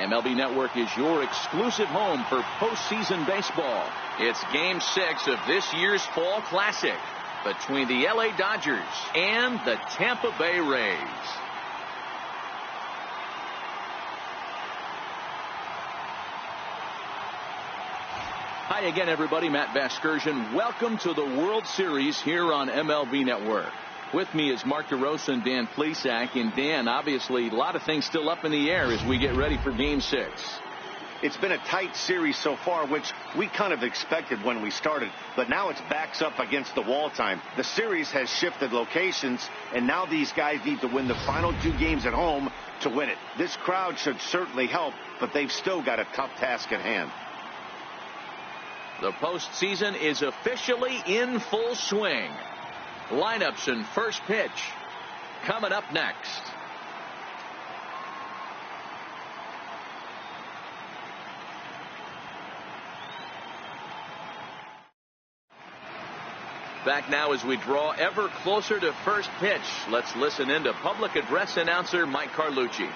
MLB Network is your exclusive home for postseason baseball. It's Game 6 of this year's Fall Classic between the LA Dodgers and the Tampa Bay Rays. Hi again, everybody. Matt Vasgersian. Welcome to the World Series here on MLB Network. With me is Mark DeRosa and Dan Plesac. And Dan, obviously, a lot of things still up in the air as we get ready for Game 6. It's been a tight series so far, which we kind of expected when we started. But now it's backs up against the wall time. The series has shifted locations, and now these guys need to win the final 2 games at home to win it. This crowd should certainly help, but they've still got a tough task at hand. The postseason is officially in full swing. Lineups and first pitch coming up next. Back now as we draw ever closer to first pitch. Let's listen in to public address announcer Mike Carlucci.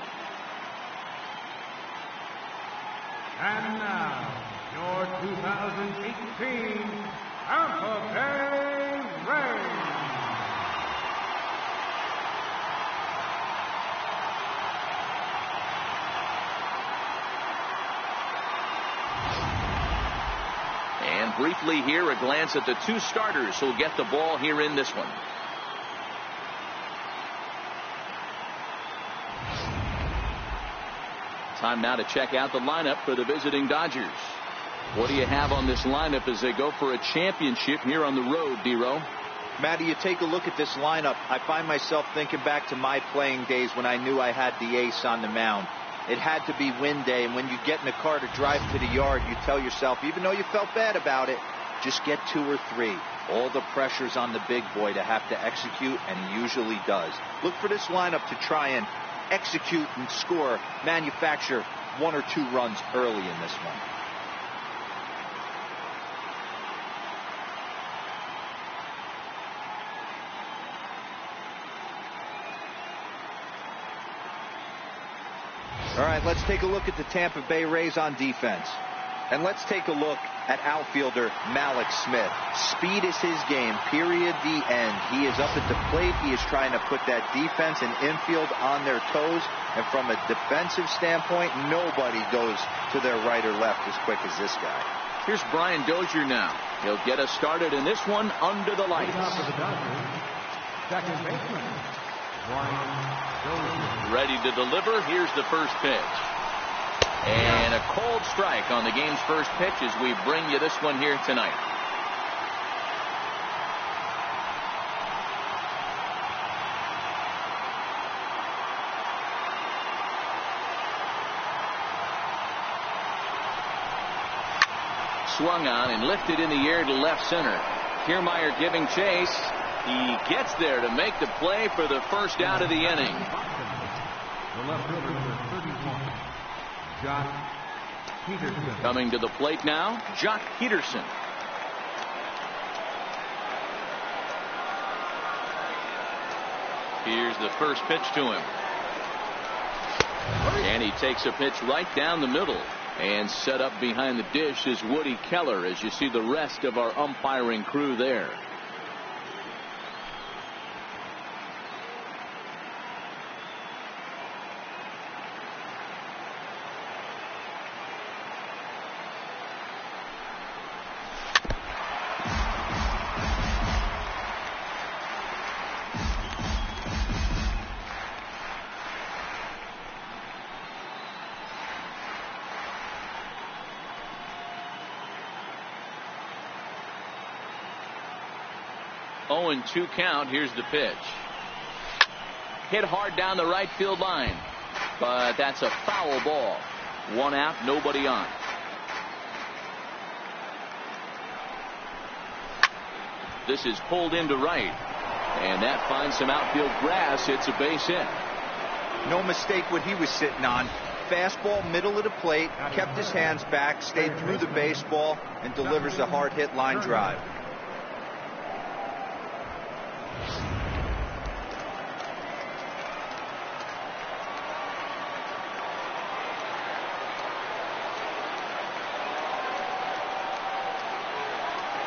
And now, your 2018 Tampa Bay Rays. And briefly here, a glance at the 2 starters who'll get the ball here in this one. Time now to check out the lineup for the visiting Dodgers. What do you have on this lineup as they go for a championship here on the road, D-Row? Matty, you take a look at this lineup. I find myself thinking back to my playing days when I knew I had the ace on the mound. It had to be win day, and when you get in a car to drive to the yard, you tell yourself, even though you felt bad about it, just get 2 or 3. All the pressure's on the big boy to have to execute, and he usually does. Look for this lineup to try and execute and score, manufacture 1 or 2 runs early in this one. All right, let's take a look at the Tampa Bay Rays on defense. And let's take a look at outfielder Malik Smith. Speed is his game, period, the end. He is up at the plate. He is trying to put that defense and infield on their toes. And from a defensive standpoint, nobody goes to their right or left as quick as this guy. Here's Brian Dozier now. He'll get us started in this one under the lights. Second baseman, Brian Dozier. Ready to deliver. Here's the first pitch. And a cold strike on the game's first pitch as we bring you this one here tonight. Swung on and lifted in the air to left center. Kiermaier giving chase. He gets there to make the play for the first out of the inning. The left fielder, number 31, Jock Peterson. Coming to the plate now, Jock Peterson. Here's the first pitch to him. And he takes a pitch right down the middle. And set up behind the dish is Woody Keller as you see the rest of our umpiring crew there. Oh, and 2 count. Here's the pitch. Hit hard down the right field line. But that's a foul ball. 1 out, nobody on. This is pulled into right. And that finds some outfield grass. It's a base hit. No mistake what he was sitting on. Fastball, middle of the plate, kept his hands back, stayed through the baseball, and delivers a hard hit line drive.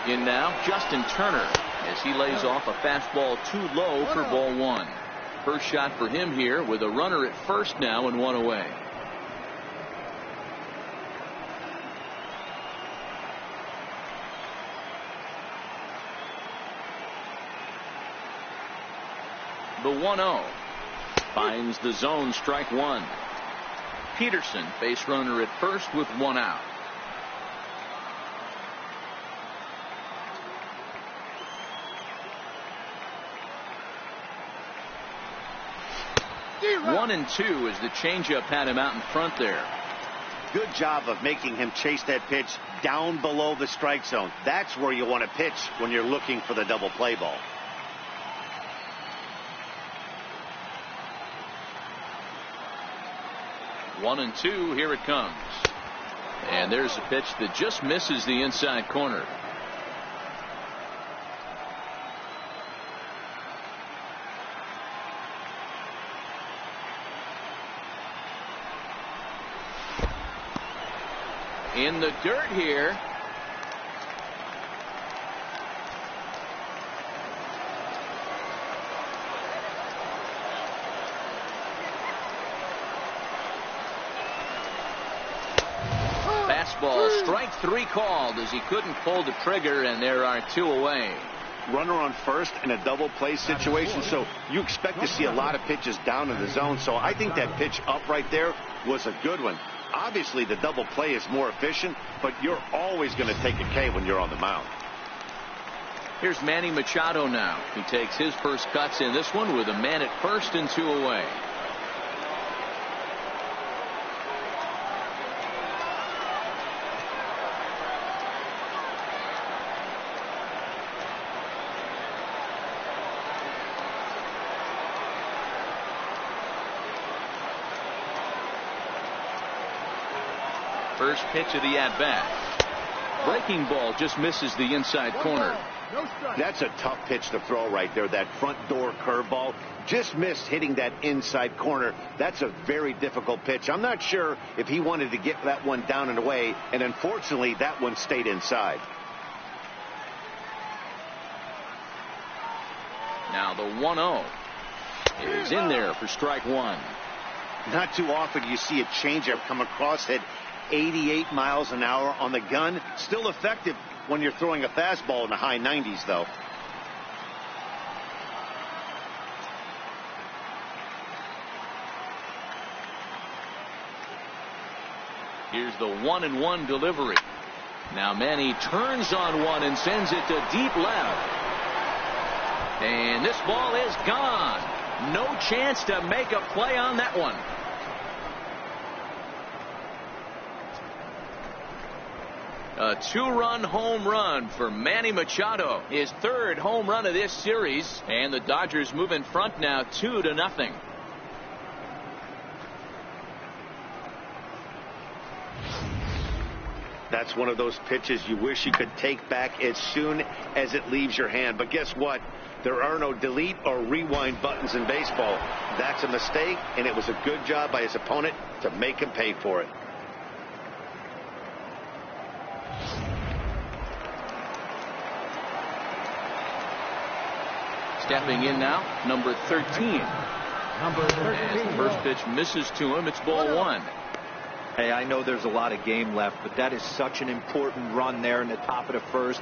In now, Justin Turner, as he lays off a fastball too low for ball one. First shot for him here with a runner at first now and one away. The 1-0 finds the zone, strike one. Peterson, base runner at first with one out. One and two as the changeup had him out in front there. Good job of making him chase that pitch down below the strike zone. That's where you want to pitch when you're looking for the double play ball. One and two, here it comes. And there's a pitch that just misses the inside corner. In the dirt here. Fastball, strike three called as he couldn't pull the trigger, and there are two away. Runner on first in a double play situation, so you expect to see a lot of pitches down in the zone. So I think that pitch up right there was a good one. Obviously, the double play is more efficient, but you're always going to take a K when you're on the mound. Here's Manny Machado now. He takes his first cuts in this one with a man at first and two away. First pitch of the at-bat. Breaking ball just misses the inside corner. That's a tough pitch to throw right there. That front door curveball just missed hitting that inside corner. That's a very difficult pitch. I'm not sure if he wanted to get that one down and away, and unfortunately that one stayed inside. Now the 1-0 is in there for strike one. Not too often you see a changeup come across at 88 miles an hour on the gun. Still effective when you're throwing a fastball in the high 90s, though. Here's the 1-1 delivery. Now Manny turns on one and sends it to deep left. And this ball is gone. No chance to make a play on that one. A two-run home run for Manny Machado. His third home run of this series. And the Dodgers move in front now 2-0. That's one of those pitches you wish you could take back as soon as it leaves your hand. But guess what? There are no delete or rewind buttons in baseball. That's a mistake, and it was a good job by his opponent to make him pay for it. Stepping in now, number 13. Number 13. As the first pitch misses to him, it's ball one. Hey, I know there's a lot of game left, but that is such an important run there in the top of the first.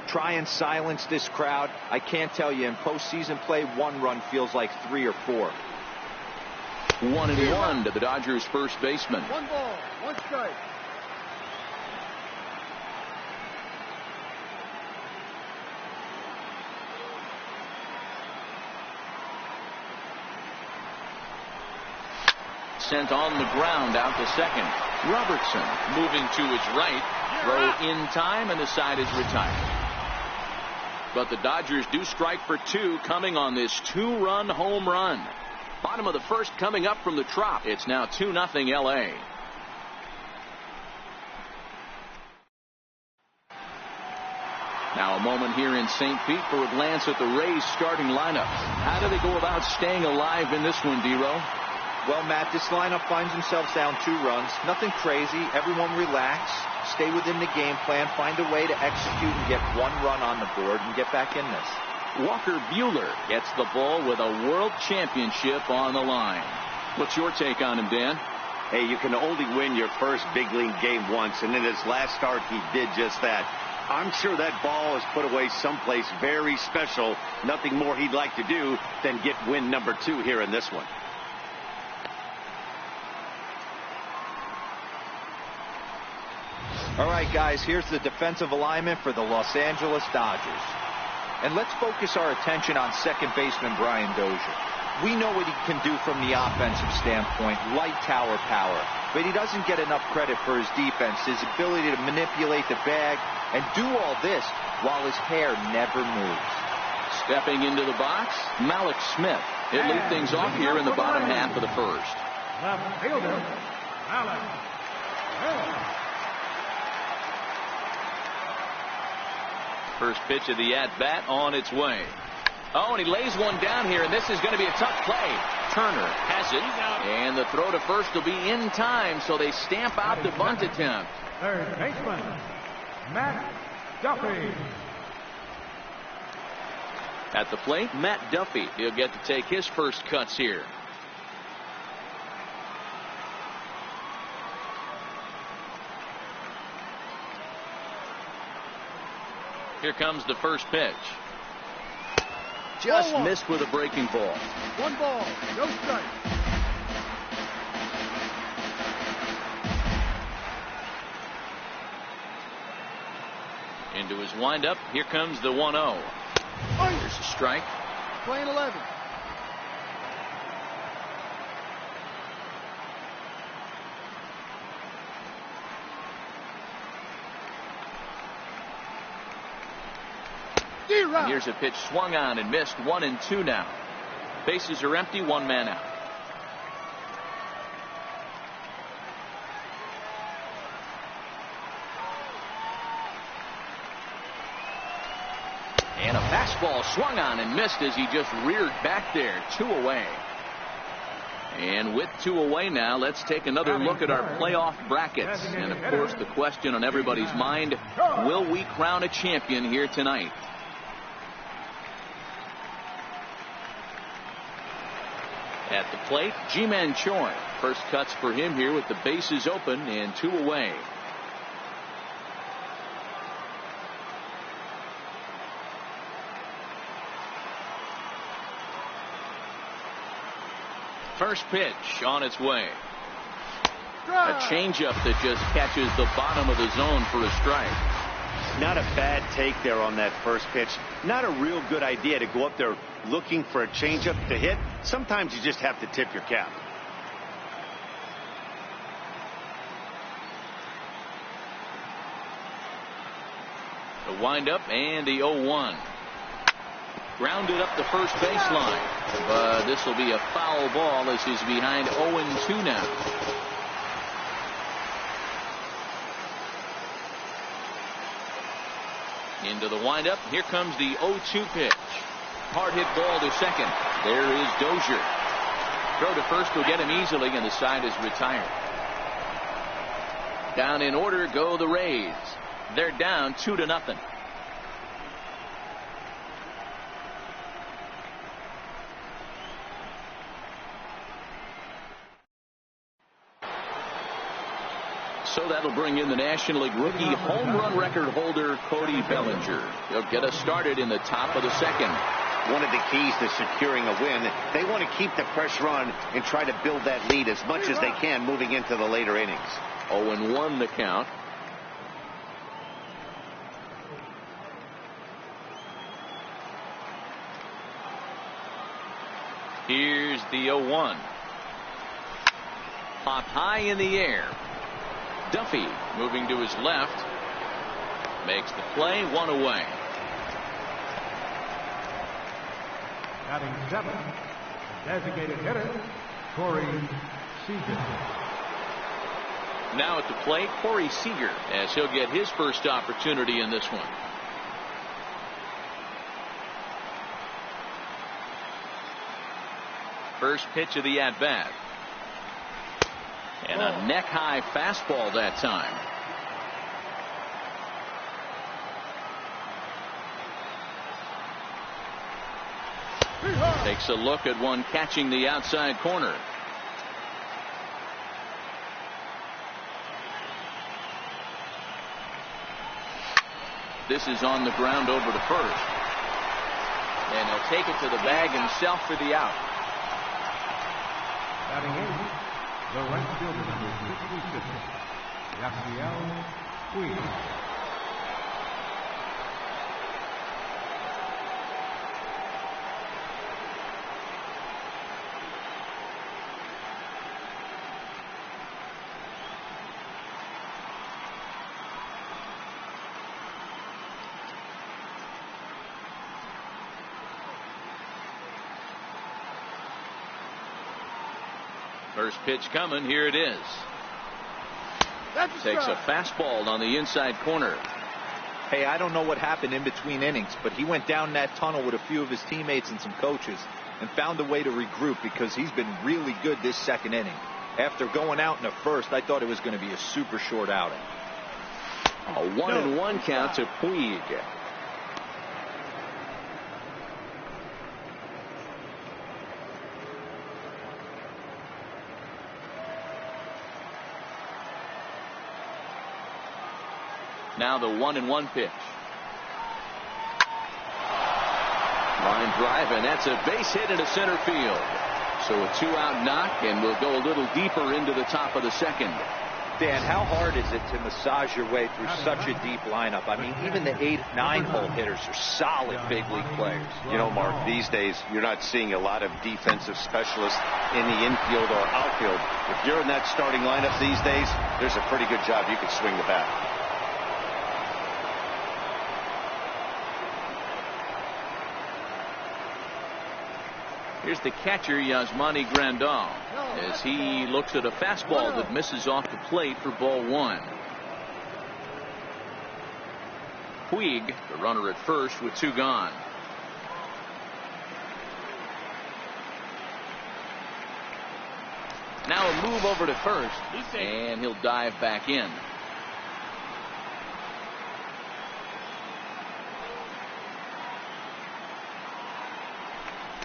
Try and silence this crowd. I can't tell you, in postseason play, one run feels like 3 or 4. 1-1 to the Dodgers first baseman. 1 ball, 1 strike. Sent on the ground out to second. Robertson moving to his right. Throw in time, and the side is retired. But the Dodgers do strike for 2 coming on this 2-run home run. Bottom of the first coming up from the Trop. It's now 2-0 LA. Now a moment here in St. Pete for a glance at the Rays starting lineup. How do they go about staying alive in this one, D-Row? Well, Matt, this lineup finds themselves down 2 runs. Nothing crazy. Everyone relax. Stay within the game plan. Find a way to execute and get 1 run on the board and get back in this. Walker Buehler gets the ball with a world championship on the line. What's your take on him, Dan? Hey, you can only win your first big league game once, and in his last start, he did just that. I'm sure that ball is put away someplace very special. Nothing more he'd like to do than get win number 2 here in this one. All right, guys, here's the defensive alignment for the Los Angeles Dodgers. And let's focus our attention on second baseman Brian Dozier. We know what he can do from the offensive standpoint, light tower power. But he doesn't get enough credit for his defense, his ability to manipulate the bag and do all this while his hair never moves. Stepping into the box, Malik Smith. He'll lead things off here in the bottom half of the first. Left fielder, Malik Smith. First pitch of the at-bat on its way. Oh, and he lays one down here, and this is going to be a tough play. Turner has it, and the throw to first will be in time, so they stamp out the bunt attempt. Third baseman, Matt Duffy. At the plate, Matt Duffy. He'll get to take his first cuts here. Here comes the first pitch. Just missed with a breaking ball. 1 ball, no strike. Into his windup. Here comes the 1-0. There's a strike. Playing 11. Here's a pitch swung on and missed. 1-2 now. Bases are empty. 1 man out. And a fastball swung on and missed as he just reared back there. 2 away. And with 2 away now, let's take another look at our playoff brackets. And of course, the question on everybody's mind, will we crown a champion here tonight? At the plate, Ji-Man Choi. First cuts for him here with the bases open and 2 away. First pitch on its way. A changeup that just catches the bottom of the zone for a strike. Not a bad take there on that first pitch. Not a real good idea to go up there looking for a changeup to hit. Sometimes you just have to tip your cap. The windup and the 0-1. Grounded up the first baseline. But this will be a foul ball as he's behind 0-2 now. Into the windup. Here comes the 0-2 pitch. Hard hit ball to second. There is Dozier. Throw to first will get him easily, and the side is retired. Down in order go the Rays. They're down 2-0. So that'll bring in the National League rookie home run record holder Cody Bellinger. He'll get us started in the top of the second. One of the keys to securing a win, they want to keep the pressure on and try to build that lead as much as they can moving into the later innings. 0-1 the count. Here's the 0-1. Popped high in the air. Duffy moving to his left. Makes the play. 1 away. Batting 7, designated hitter, Corey Seager. Now at the plate, Corey Seager, as he'll get his first opportunity in this one. First pitch of the at-bat. And a neck-high fastball that time. Takes a look at one catching the outside corner. This is on the ground over to first. And he'll take it to the bag himself for the out. Batting in, the right fielder, number 66, Rafael Puig. First pitch coming. Here it is. Takes a fastball on the inside corner. Hey, I don't know what happened in between innings, but he went down that tunnel with a few of his teammates and some coaches and found a way to regroup because he's been really good this second inning. After going out in the first, I thought it was going to be a super short outing. A 1-1 count to Puig. Now the 1-1 pitch. Line drive, and that's a base hit into center field. So a 2-out knock, and we'll go a little deeper into the top of the second. Dan, how hard is it to massage your way through such a deep lineup? I mean, even the 8, 9-hole hitters are solid big league players. You know, Mark, these days you're not seeing a lot of defensive specialists in the infield or outfield. If you're in that starting lineup these days, there's a pretty good job you could swing the bat. Here's the catcher, Yasmani Grandal, as he looks at a fastball that misses off the plate for ball 1. Puig, the runner at first with 2 gone. Now a move over to first, and he'll dive back in.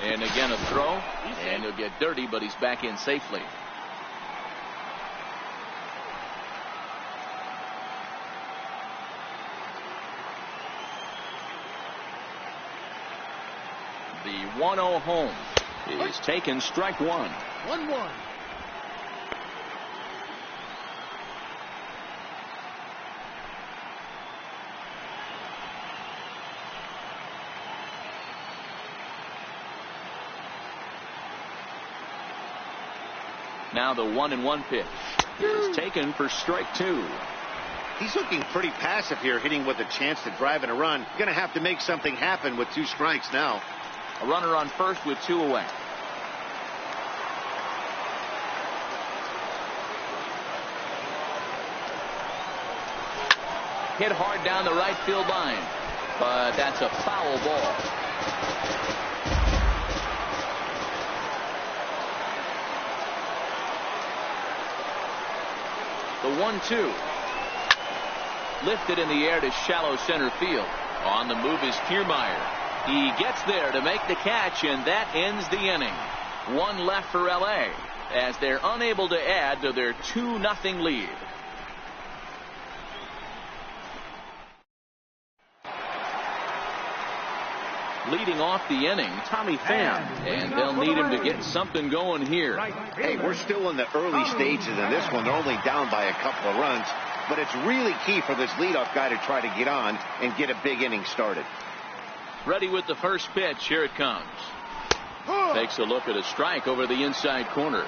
And again a throw, and he'll get dirty, but he's back in safely. The 1-0 home is taken, strike 1. 1-1. Now the 1-1 pitch is taken for strike 2. He's looking pretty passive here, hitting with a chance to drive in a run. Going to have to make something happen with 2 strikes now. A runner on first with 2 away. Hit hard down the right field line, but that's a foul ball. The 1-2. Lifted in the air to shallow center field. On the move is Kiermaier. He gets there to make the catch, and that ends the inning. 1 left for LA as they're unable to add to their 2-0 lead. Leading off the inning, Tommy Pham, and they'll need him to get something going here. Hey, we're still in the early stages in this one. They're only down by a couple of runs, but it's really key for this leadoff guy to try to get on and get a big inning started. Ready with the first pitch. Here it comes. Takes a look at a strike over the inside corner.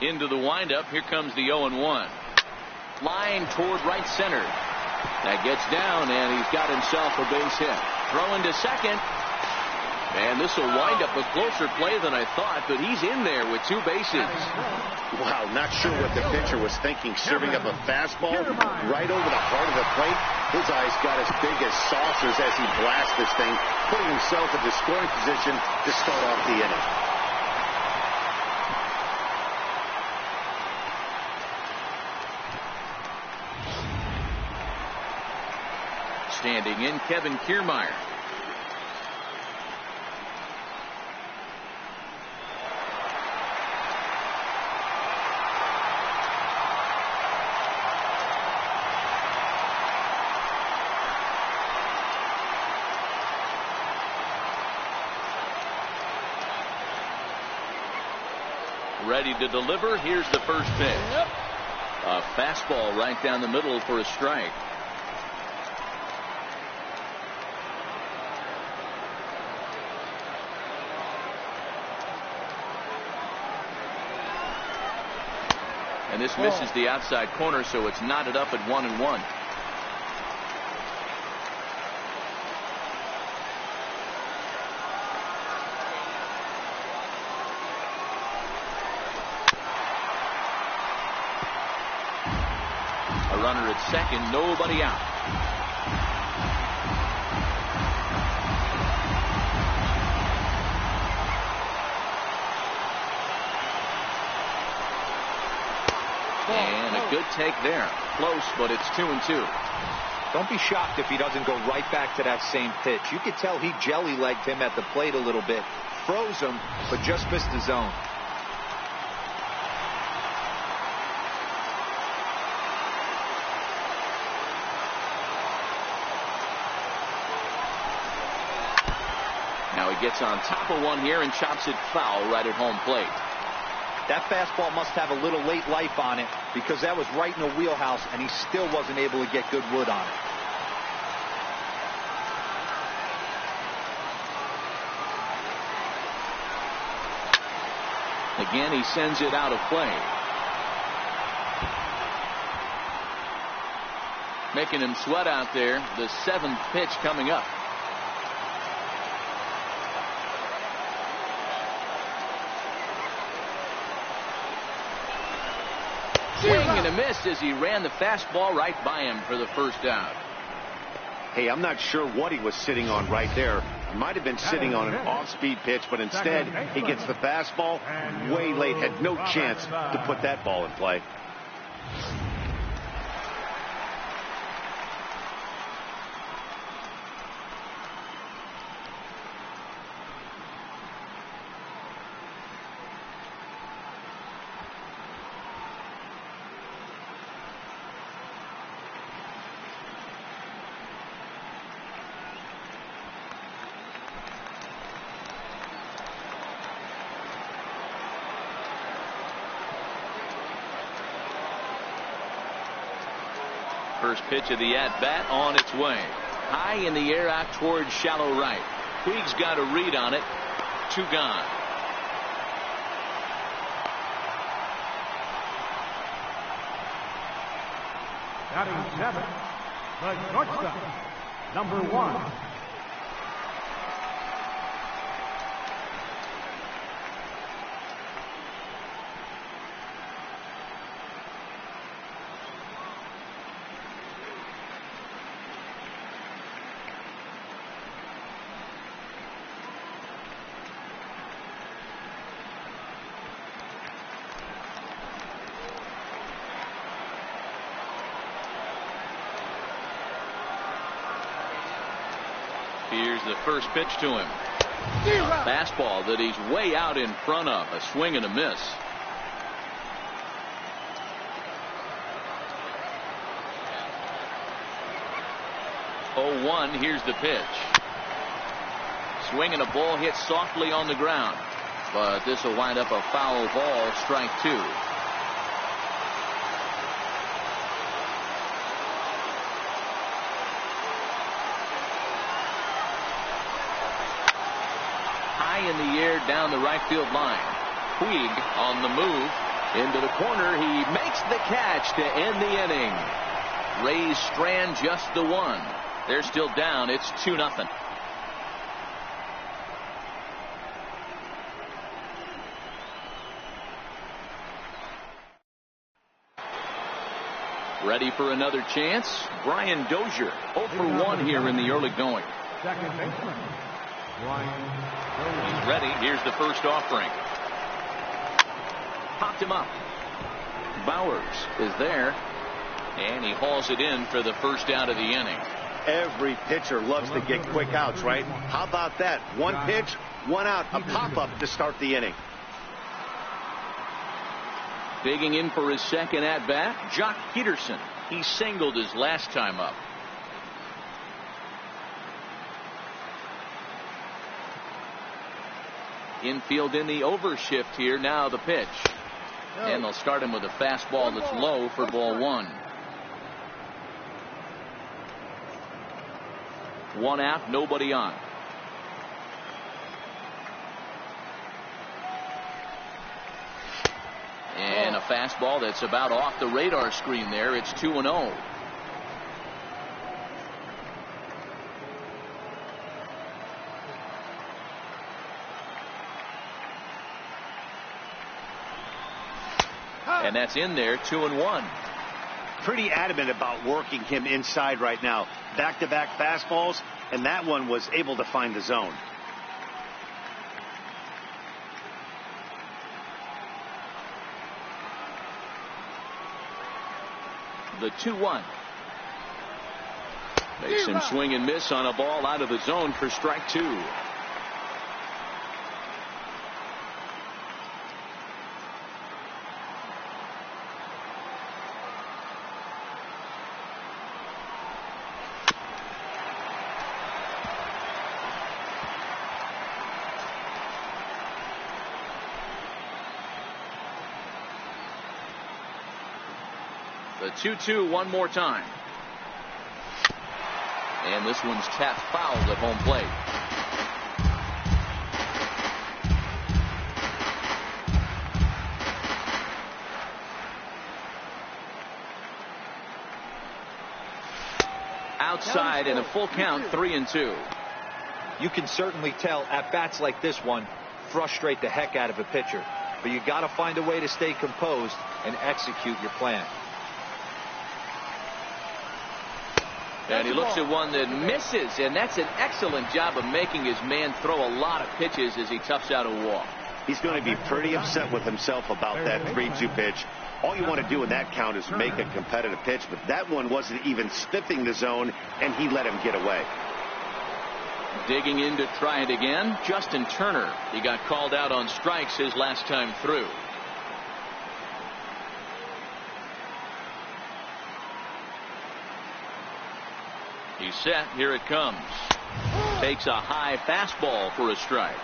Into the windup. Here comes the 0-1. Line toward right center. That gets down, and he's got himself a base hit. Throw into second. And this will wind up a closer play than I thought, but he's in there with 2 bases. Wow, not sure what the pitcher was thinking, serving up a fastball right over the heart of the plate. His eyes got as big as saucers as he blasted this thing, putting himself in the scoring position to start off the inning. Standing in, Kevin Kiermaier. Ready to deliver. Here's the first pitch. A fastball right down the middle for a strike. And this misses the outside corner, so it's knotted up at 1-1. A runner at second, nobody out. And a good take there. Close, but it's 2-2. Don't be shocked if he doesn't go right back to that same pitch. You could tell he jelly-legged him at the plate a little bit. Froze him, but just missed the zone. Now he gets on top of one here and chops it foul right at home plate. That fastball must have a little late life on it, because that was right in the wheelhouse, and he still wasn't able to get good wood on it. Again, he sends it out of play. Making him sweat out there. The 7th pitch coming up. Swing and a miss as he ran the fastball right by him for the first out. Hey, I'm not sure what he was sitting on right there. He might have been sitting on an off-speed pitch, but instead he gets the fastball way late. Had no chance to put that ball in play. First pitch of the at-bat on its way. High in the air out towards shallow right. Puig's got a read on it. 2 gone. Batting 7, the shortstop, number 1. Here's the first pitch to him. A fastball that he's way out in front of. A swing and a miss. Oh, 1. Here's the pitch. Swing and a ball hit softly on the ground. But this will wind up a foul ball. Strike 2. In the air down the right field line. Puig on the move into the corner. He makes the catch to end the inning. Rays strand just the 1. They're still down. It's 2-0. Ready for another chance? Brian Dozier, 0 for 1 here in the early going. Second baseman, Brian Dozier. He's ready. Here's the first offering. Popped him up. Bowers is there, and he hauls it in for the first out of the inning. Every pitcher loves to get quick outs, right? How about that? One pitch, one out, a pop-up to start the inning. Digging in for his second at-bat, Jock Peterson. He singled his last time up. Infield in the overshift here. Now the pitch. And they'll start him with a fastball that's low for ball 1. 1 out, nobody on. And a fastball that's about off the radar screen there. It's 2-0. And that's in there, 2-1. Pretty adamant about working him inside right now. Back-to-back fastballs, and that one was able to find the zone. The 2-1. Makes him swing and miss on a ball out of the zone for strike 2. The 2-2 one more time. And this one's tapped foul at home plate. Outside in a full count, 3-2. You can certainly tell at bats like this one frustrate the heck out of a pitcher. But you got to find a way to stay composed and execute your plan. And he looks at one that misses, and that's an excellent job of making his man throw a lot of pitches as he toughs out a walk. He's going to be pretty upset with himself about that 3-2 pitch. All you want to do in that count is make a competitive pitch, but that one wasn't even sniffing the zone, and he let him get away. Digging in to try it again, Justin Turner. He got called out on strikes his last time through. He's set. Here it comes. Takes a high fastball for a strike.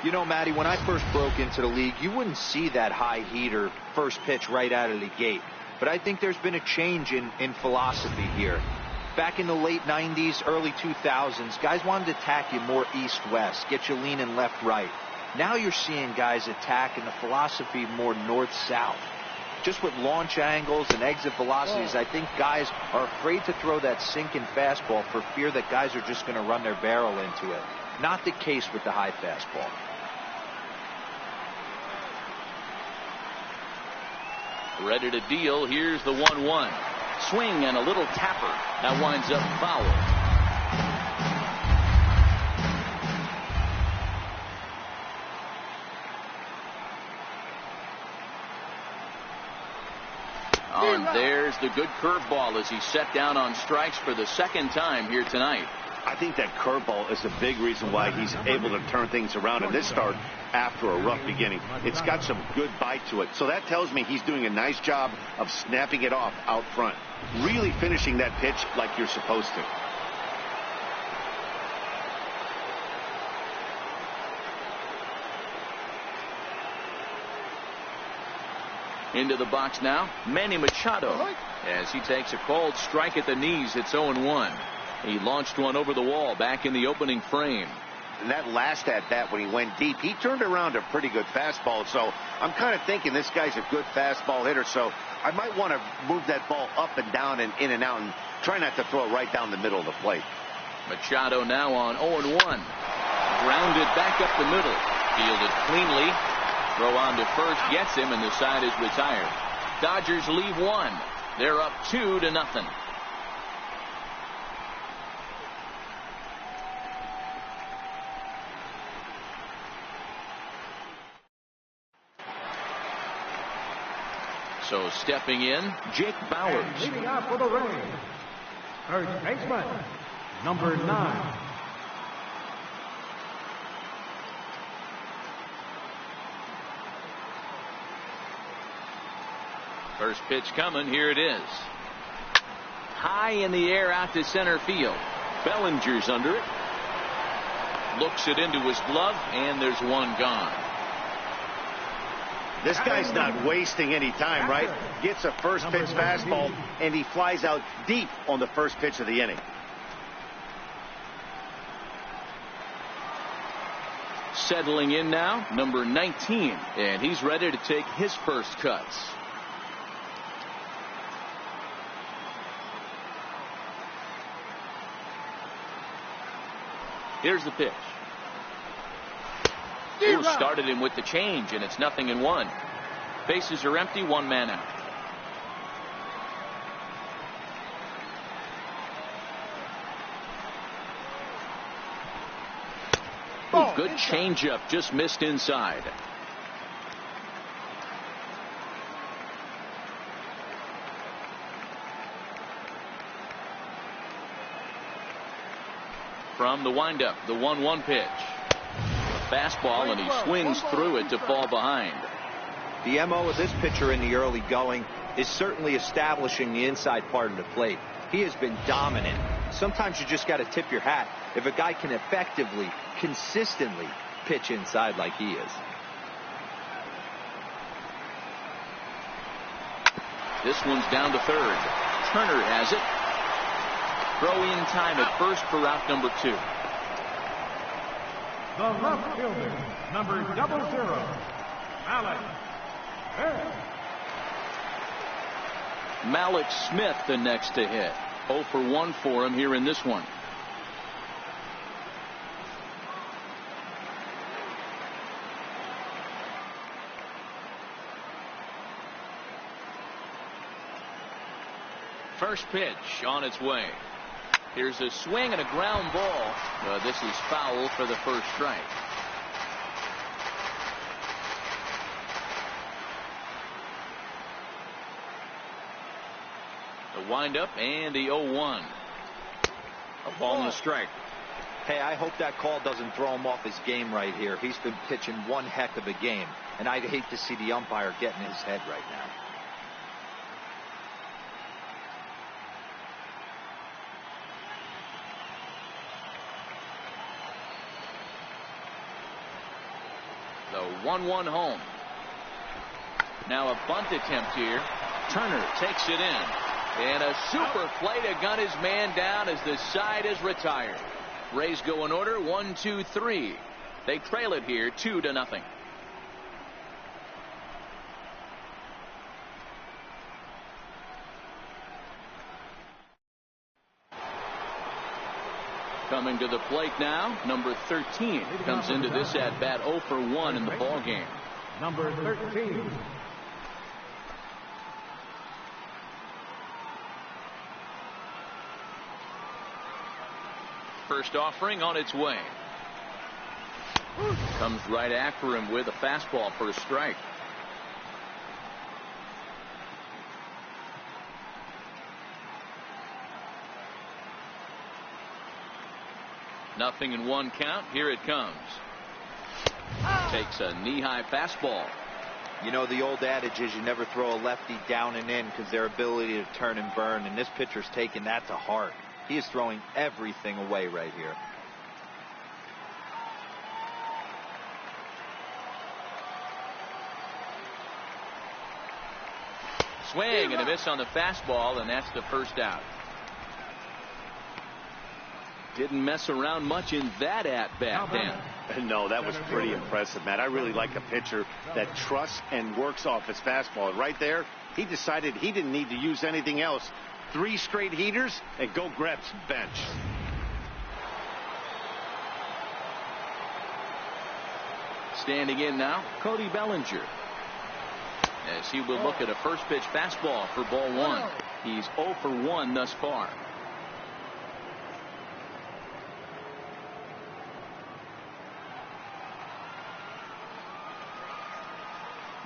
You know, Matty, when I first broke into the league, you wouldn't see that high heater first pitch right out of the gate. But I think there's been a change in philosophy here. Back in the late 90s, early 2000s, guys wanted to attack you more east-west, get you leaning left-right. Now you're seeing guys attack in the philosophy more north-south. Just with launch angles and exit velocities, I think guys are afraid to throw that sinking fastball for fear that guys are just going to run their barrel into it. Not the case with the high fastball. Ready to deal. Here's the 1-1. Swing and a little tapper. That winds up foul. Oh, and there's the good curveball as he set down on strikes for the second time here tonight. I think that curveball is a big reason why he's able to turn things around in this start after a rough beginning. It's got some good bite to it. So that tells me he's doing a nice job of snapping it off out front. Really finishing that pitch like you're supposed to. Into the box now, Manny Machado, as he takes a called strike at the knees. It's 0-1. He launched one over the wall back in the opening frame. And that last at-bat when he went deep, he turned around a pretty good fastball. So I'm kind of thinking this guy's a good fastball hitter. So I might want to move that ball up and down and in and out and try not to throw it right down the middle of the plate. Machado now on 0-1. Grounded back up the middle. Fielded cleanly. Throw on to first, gets him, and the side is retired. Dodgers leave one. They're up 2-0. So stepping in, Jake Bowers. And leading out for the Rays, third baseman, number 9. First pitch coming. Here it is. High in the air out to center field. Bellinger's under it. Looks it into his glove, and there's one gone. This guy's not wasting any time, right? Gets a first pitch fastball, and he flies out deep on the first pitch of the inning. Settling in now, number 19, and he's ready to take his first cuts. Here's the pitch. Ooh, started him with the change, and it's 0-1. Bases are empty, one man out. Ooh, good changeup, just missed inside. From the windup, the 1-1 pitch. Fastball, and he swings through it to fall behind. The MO of this pitcher in the early going is certainly establishing the inside part of the plate. He has been dominant. Sometimes you just got to tip your hat if a guy can effectively, consistently pitch inside like he is. This one's down to third. Turner has it. Throw in time at first for out number 2. The left fielder, number 00, Alex. Malik Smith the next to hit. 0 for 1 for him here in this one. First pitch on its way. Here's a swing and a ground ball. This is foul for the first strike. The windup and the 0-1. A ball and a strike. Hey, I hope that call doesn't throw him off his game right here. He's been pitching one heck of a game, and I'd hate to see the umpire get in his head right now. The 1-1 home. Now a bunt attempt here. Turner takes it in. And a super play to gun his man down as the side is retired. Rays go in order 1, 2, 3. They trail it here 2-0. Coming to the plate now, number 13 comes into this at bat 0 for 1 in the ball game. Number 13. First offering on its way. Comes right after him with a fastball for a strike. Nothing in one count. Here it comes. Takes a knee-high fastball. You know, the old adage is you never throw a lefty down and in because their ability to turn and burn, and this pitcher's taking that to heart. He is throwing everything away right here. Swing and a miss on the fastball, and that's the first out. Didn't mess around much in that at-bat, Dan. No, that was pretty impressive, Matt. I really like a pitcher that trusts and works off his fastball. Right there, he decided he didn't need to use anything else. 3 straight heaters and go grab some bench. Standing in now, Cody Bellinger. as he will look at a first pitch fastball for ball one. He's 0 for 1 thus far.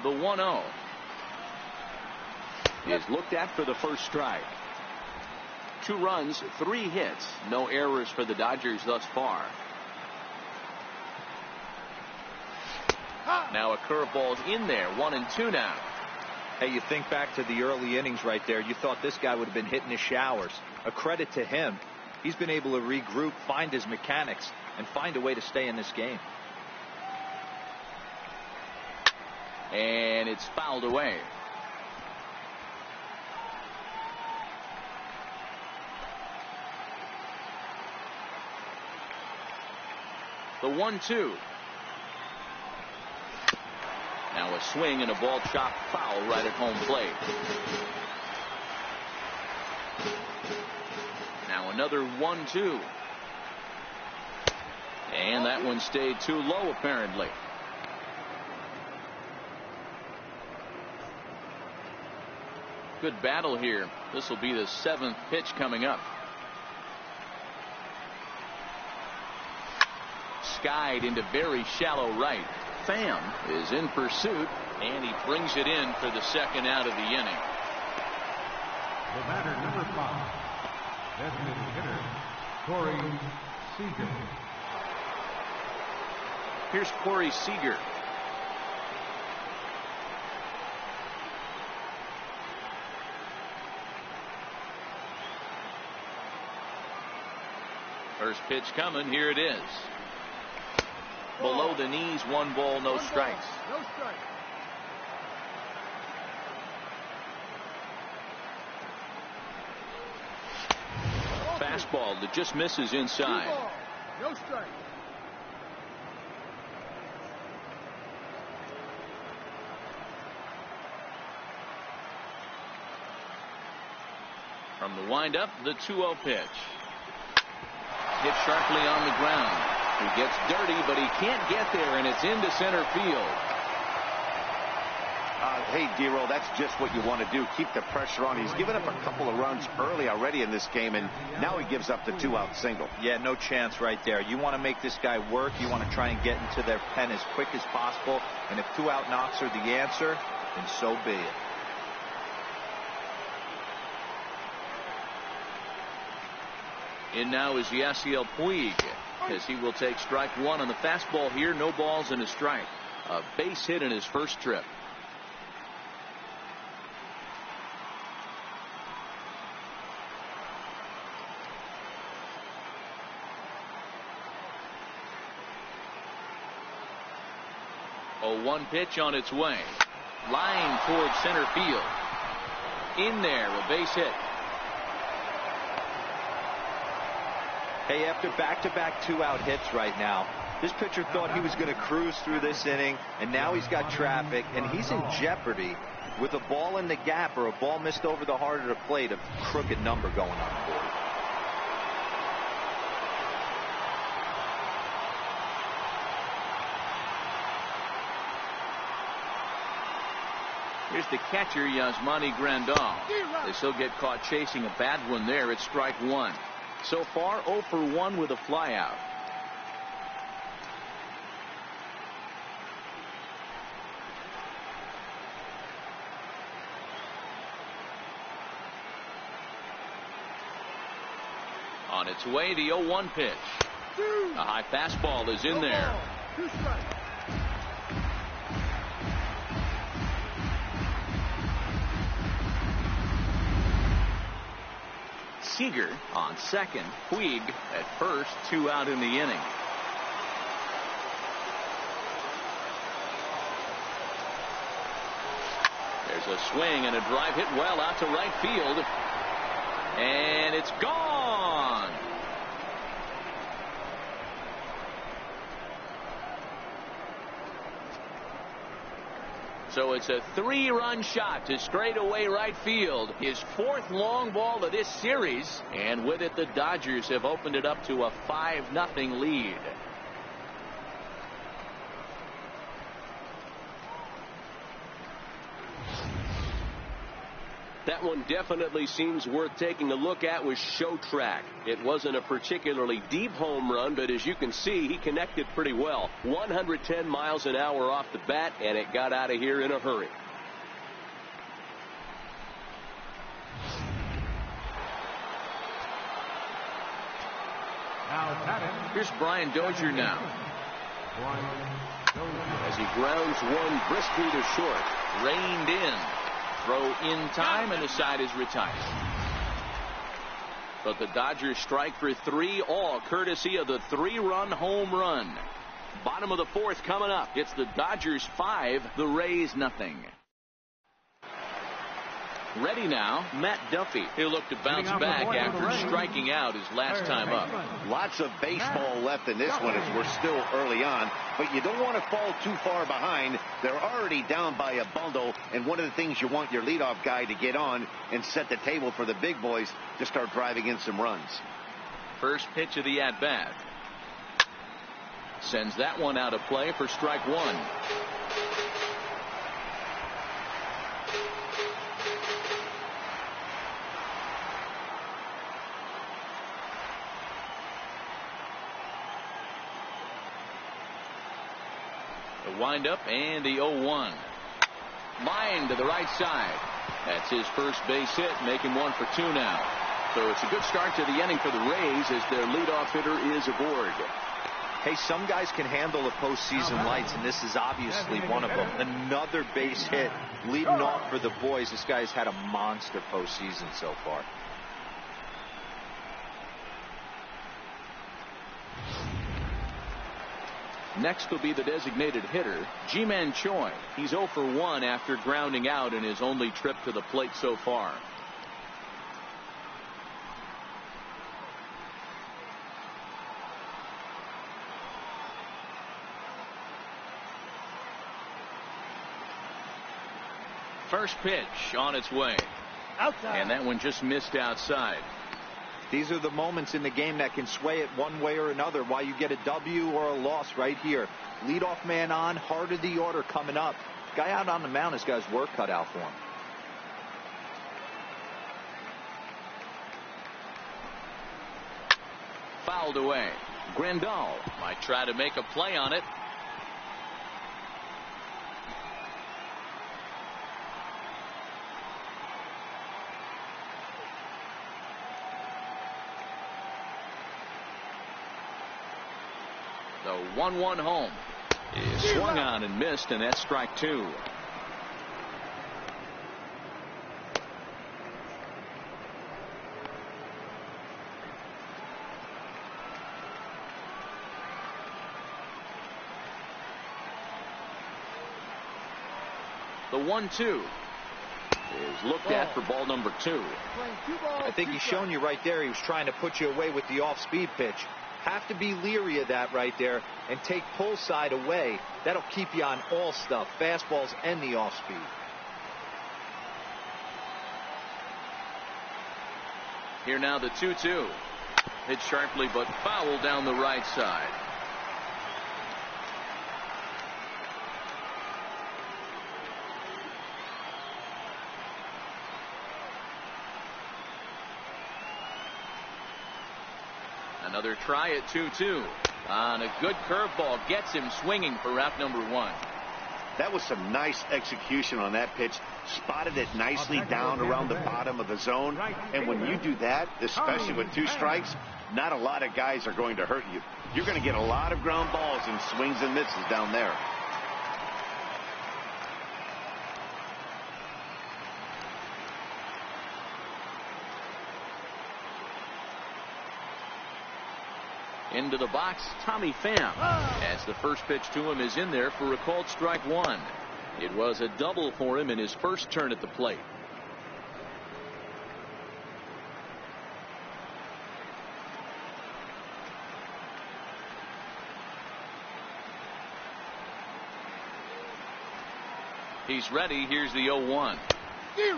The 1-0 is looked at for the first strike. 2 runs, 3 hits, no errors for the Dodgers thus far. Now a curveball's in there, 1-2 now. Hey, you think back to the early innings right there. You thought this guy would have been hitting his showers. A credit to him. He's been able to regroup, find his mechanics, and find a way to stay in this game. And it's fouled away. The 1-2. Now a swing and a ball chopped foul right at home plate. Now another 1-2. And that one stayed too low apparently. Good battle here. This will be the 7th pitch coming up. Skied into very shallow right. Pham is in pursuit, and he brings it in for the 2nd out of the inning. The batter, number 5, designated hitter, Corey Seager. Here's Corey Seager. First pitch coming. Here it is. Below the knees, 1 ball, no strikes. No strikes. Fastball that just misses inside. No strikes. From the windup, the 2-0 pitch. Hit sharply on the ground. He gets dirty, but he can't get there, and it's into center field. Hey, D-Roll, that's just what you want to do. Keep the pressure on. He's given up a couple of runs early already in this game, and now he gives up the 2-out single. Yeah, no chance right there. You want to make this guy work. You want to try and get into their pen as quick as possible. And if 2-out knocks are the answer, then so be it. In now is Yasiel Puig, as he will take strike 1 on the fastball here. No balls and a strike. A base hit in his first trip. A 1 pitch on its way. Line towards center field. In there, a base hit. Hey, after back-to-back 2-out hits right now, this pitcher thought he was going to cruise through this inning, and now he's got traffic, and he's in jeopardy with a ball in the gap or a ball missed over the heart of the plate, a crooked number going on the board. Here's the catcher, Yasmani Grandal. As he'll get caught chasing a bad one there. It's strike 1. So far, 0 for 1 with a flyout. On its way, the 0-1 pitch. A high fastball is in there. 2 strikes. Seager on second. Puig at first. 2 out in the inning. There's a swing and a drive hit well out to right field. And it's gone. So it's a 3-run shot to straightaway right field. His 4th long ball of this series. And with it, the Dodgers have opened it up to a 5-0 lead. That one definitely seems worth taking a look at with Show Track. It wasn't a particularly deep home run, but as you can see, he connected pretty well. 110 miles an hour off the bat, and it got out of here in a hurry. Here's Brian Dozier now. As he grounds one briskly to short. Reined in. Throw in time, and the side is retired. But the Dodgers strike for 3, all courtesy of the 3-run home run. Bottom of the 4th coming up. It's the Dodgers 5, the Rays nothing. Ready now, Matt Duffy. He'll look to bounce back after striking out his last time up. Lots of baseball left in this one as we're still early on, but you don't want to fall too far behind. They're already down by a bundle, and one of the things you want your leadoff guy to get on and set the table for the big boys to start driving in some runs. First pitch of the at-bat. Sends that one out of play for strike 1. The windup and the 0-1. Line to the right side. That's his first base hit, making 1 for 2 now. So it's a good start to the inning for the Rays as their leadoff hitter is aboard. Hey, some guys can handle the postseason lights, and this is obviously one of them. Another base hit leading off for the boys. This guy's had a monster postseason so far. Next will be the designated hitter, Ji-Man Choi. He's 0 for 1 after grounding out in his only trip to the plate so far. First pitch on its way. Outside. And that one just missed outside. These are the moments in the game that can sway it one way or another, why you get a W or a loss right here. Leadoff man on, heart of the order coming up. Guy out on the mound has got his work cut out for him. Fouled away. Grandal might try to make a play on it. The 1-1 home is swung on and missed, and that's strike 2. The 1-2 is looked at for ball number 2. I think he's shown you right there he was trying to put you away with the off-speed pitch. Have to be leery of that right there and take pull side away. That'll keep you on all stuff, fastballs and the off speed. Here now the 2-2. Hit sharply but foul down the right side. Another try at 2-2 on a good curveball gets him swinging for route number 1. That was some nice execution on that pitch. Spotted it nicely down around the bottom of the zone. And when you do that, especially with 2 strikes, not a lot of guys are going to hurt you. You're going to get a lot of ground balls and swings and misses down there. Into the box, Tommy Pham, as the first pitch to him is in there for a called strike 1. It was a double for him in his first turn at the plate. He's ready. Here's the 0-1.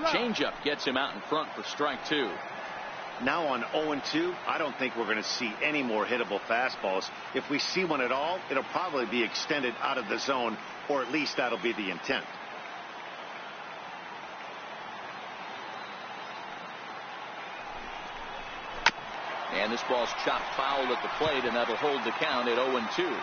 Changeup gets him out in front for strike 2. Now on 0-2, I don't think we're going to see any more hittable fastballs. If we see one at all, it'll probably be extended out of the zone, or at least that'll be the intent. And this ball's chopped foul at the plate, and that'll hold the count at 0-2.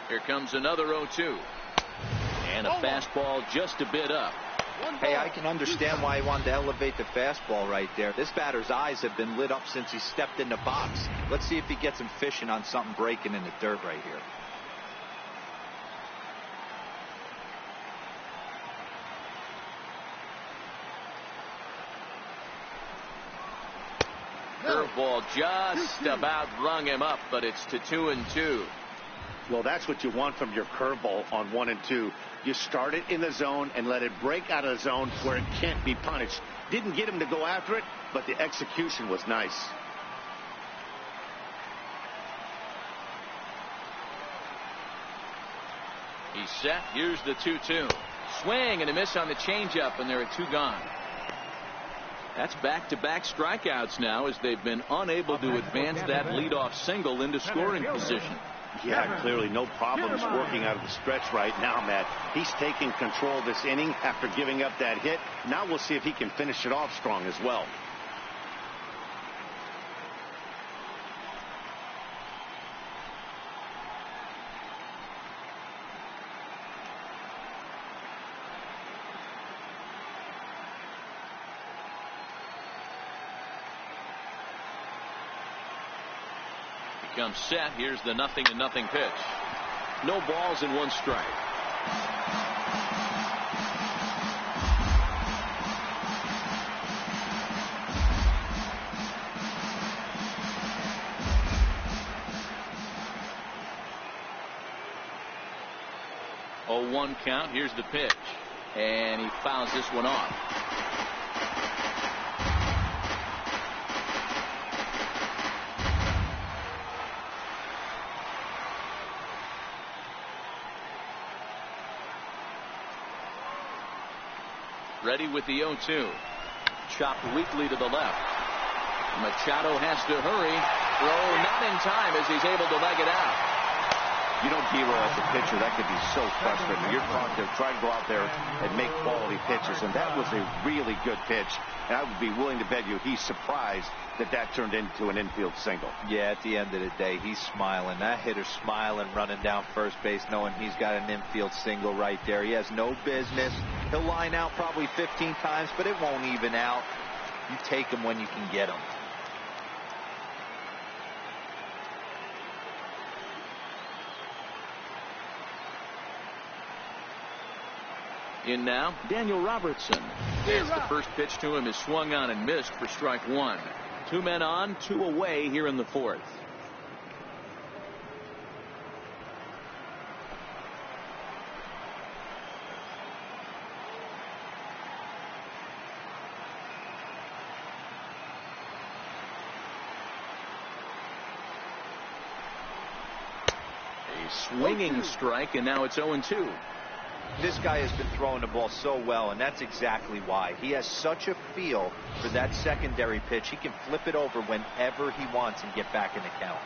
Here comes another 0-2. And a fastball just a bit up. Hey, I can understand why he wanted to elevate the fastball right there. This batter's eyes have been lit up since he stepped in the box. Let's see if he gets him fishing on something breaking in the dirt right here. Curveball just about rung him up, but it's to 2-2. Well, that's what you want from your curveball on 1 and 2. You start it in the zone and let it break out of the zone where it can't be punished. Didn't get him to go after it, but the execution was nice. He's set. Here's the 2-2. Swing and a miss on the changeup, and there are 2 gone. That's back-to-back strikeouts now as they've been unable to advance that leadoff single into scoring position. Yeah, clearly no problems working out of the stretch right now, Matt. He's taking control of this inning after giving up that hit. Now we'll see if he can finish it off strong as well. Comes set. Here's the 0-0 pitch. No balls and 1 strike. Oh, 1 count. Here's the pitch, and he fouls this one off. Ready with the 0-2. Chopped weakly to the left. Machado has to hurry. Throw not in time as he's able to leg it out. You know, Giro, as a pitcher, that could be so frustrating. You're trying to go out there and make quality pitches, and that was a really good pitch. And I would be willing to bet you he's surprised that that turned into an infield single. Yeah, at the end of the day, he's smiling. That hitter's smiling, running down first base, knowing he's got an infield single right there. He has no business. He'll line out probably 15 times, but it won't even out. You take him when you can get him. In now, Daniel Robertson. As the first pitch to him is swung on and missed for strike 1. 2 men on, 2 away here in the 4th. A swinging strike, and now it's 0-2. This guy has been throwing the ball so well, and that's exactly why. He has such a feel for that secondary pitch. He can flip it over whenever he wants and get back in the count.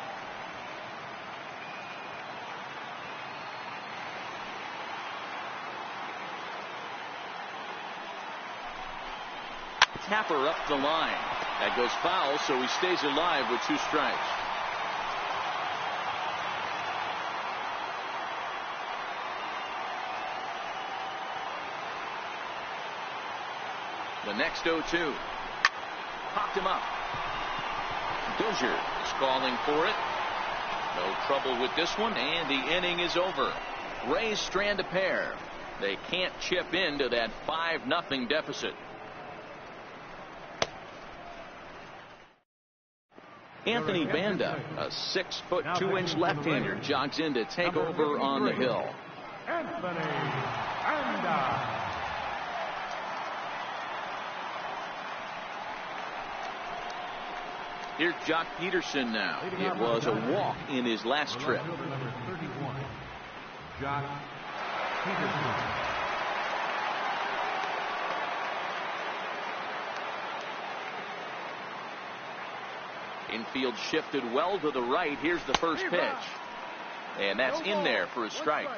Tapper up the line. That goes foul, so he stays alive with 2 strikes. The next 0-2. Popped him up. Dozier is calling for it. No trouble with this one, and the inning is over. Rays strand a pair. They can't chip into that 5-0 deficit. Anthony Banda, a 6-foot 2-inch left-hander, jogs in to take over on the hill. Anthony Banda. Here's Jock Peterson now. It was a walk in his last trip. Number 31, Jock Peterson. Infield shifted well to the right. Here's the first pitch. And that's in there for a strike.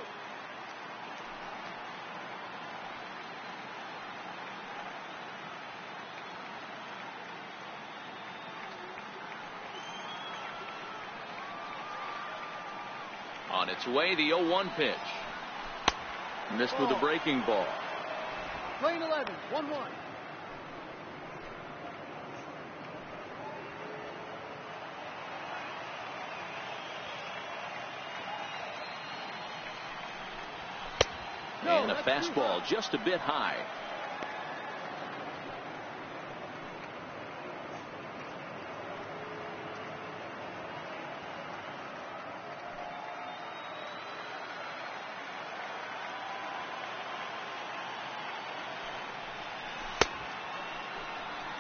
On its way, the 0-1 pitch. Missed with a breaking ball. Lane 11, 1-1. And a fastball just a bit high.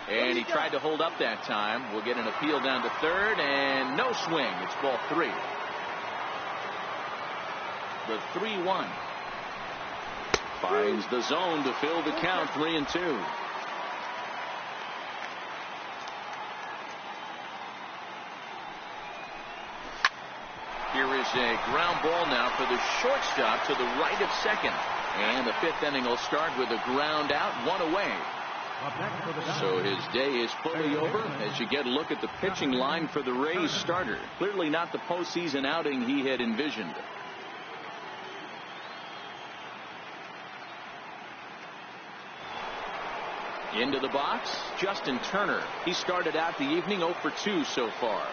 And he tried to hold up that time. We'll get an appeal down to third, and no swing. It's ball 3. The 3-1. Finds the zone to fill the count, 3-2. Here is a ground ball now for the shortstop to the right of second. And the 5th inning will start with a ground out, 1 away. So his day is fully over as you get a look at the pitching line for the Rays starter. Clearly not the postseason outing he had envisioned. Into the box, Justin Turner. He started out the evening 0 for 2 so far.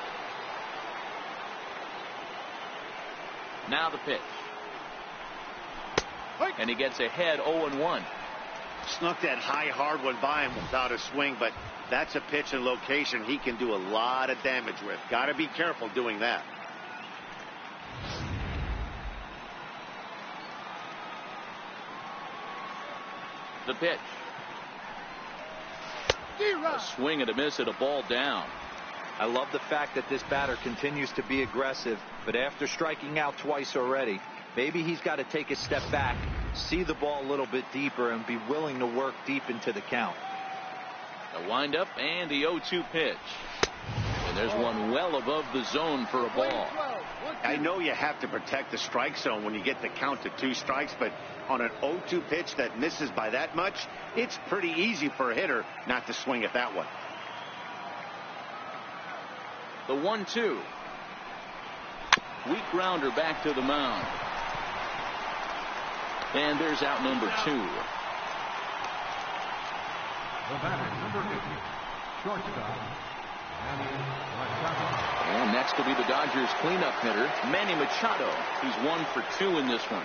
Now the pitch. And he gets ahead 0-1. Snuck that high hard one by him without a swing, but that's a pitch and location he can do a lot of damage with. Got to be careful doing that. The pitch. A swing and a miss at a ball down. I love the fact that this batter continues to be aggressive, but after striking out twice already, maybe he's got to take a step back, see the ball a little bit deeper, and be willing to work deep into the count. The windup and the 0-2 pitch. And there's one well above the zone for a ball. I know you have to protect the strike zone when you get the count to 2 strikes, but on an 0-2 pitch that misses by that much, it's pretty easy for a hitter not to swing at that one. The 1-2. Weak grounder back to the mound. And there's out number 2. The batter, number 50, shortstop, Manny Machado. And next will be the Dodgers cleanup hitter, Manny Machado. He's 1 for 2 in this one.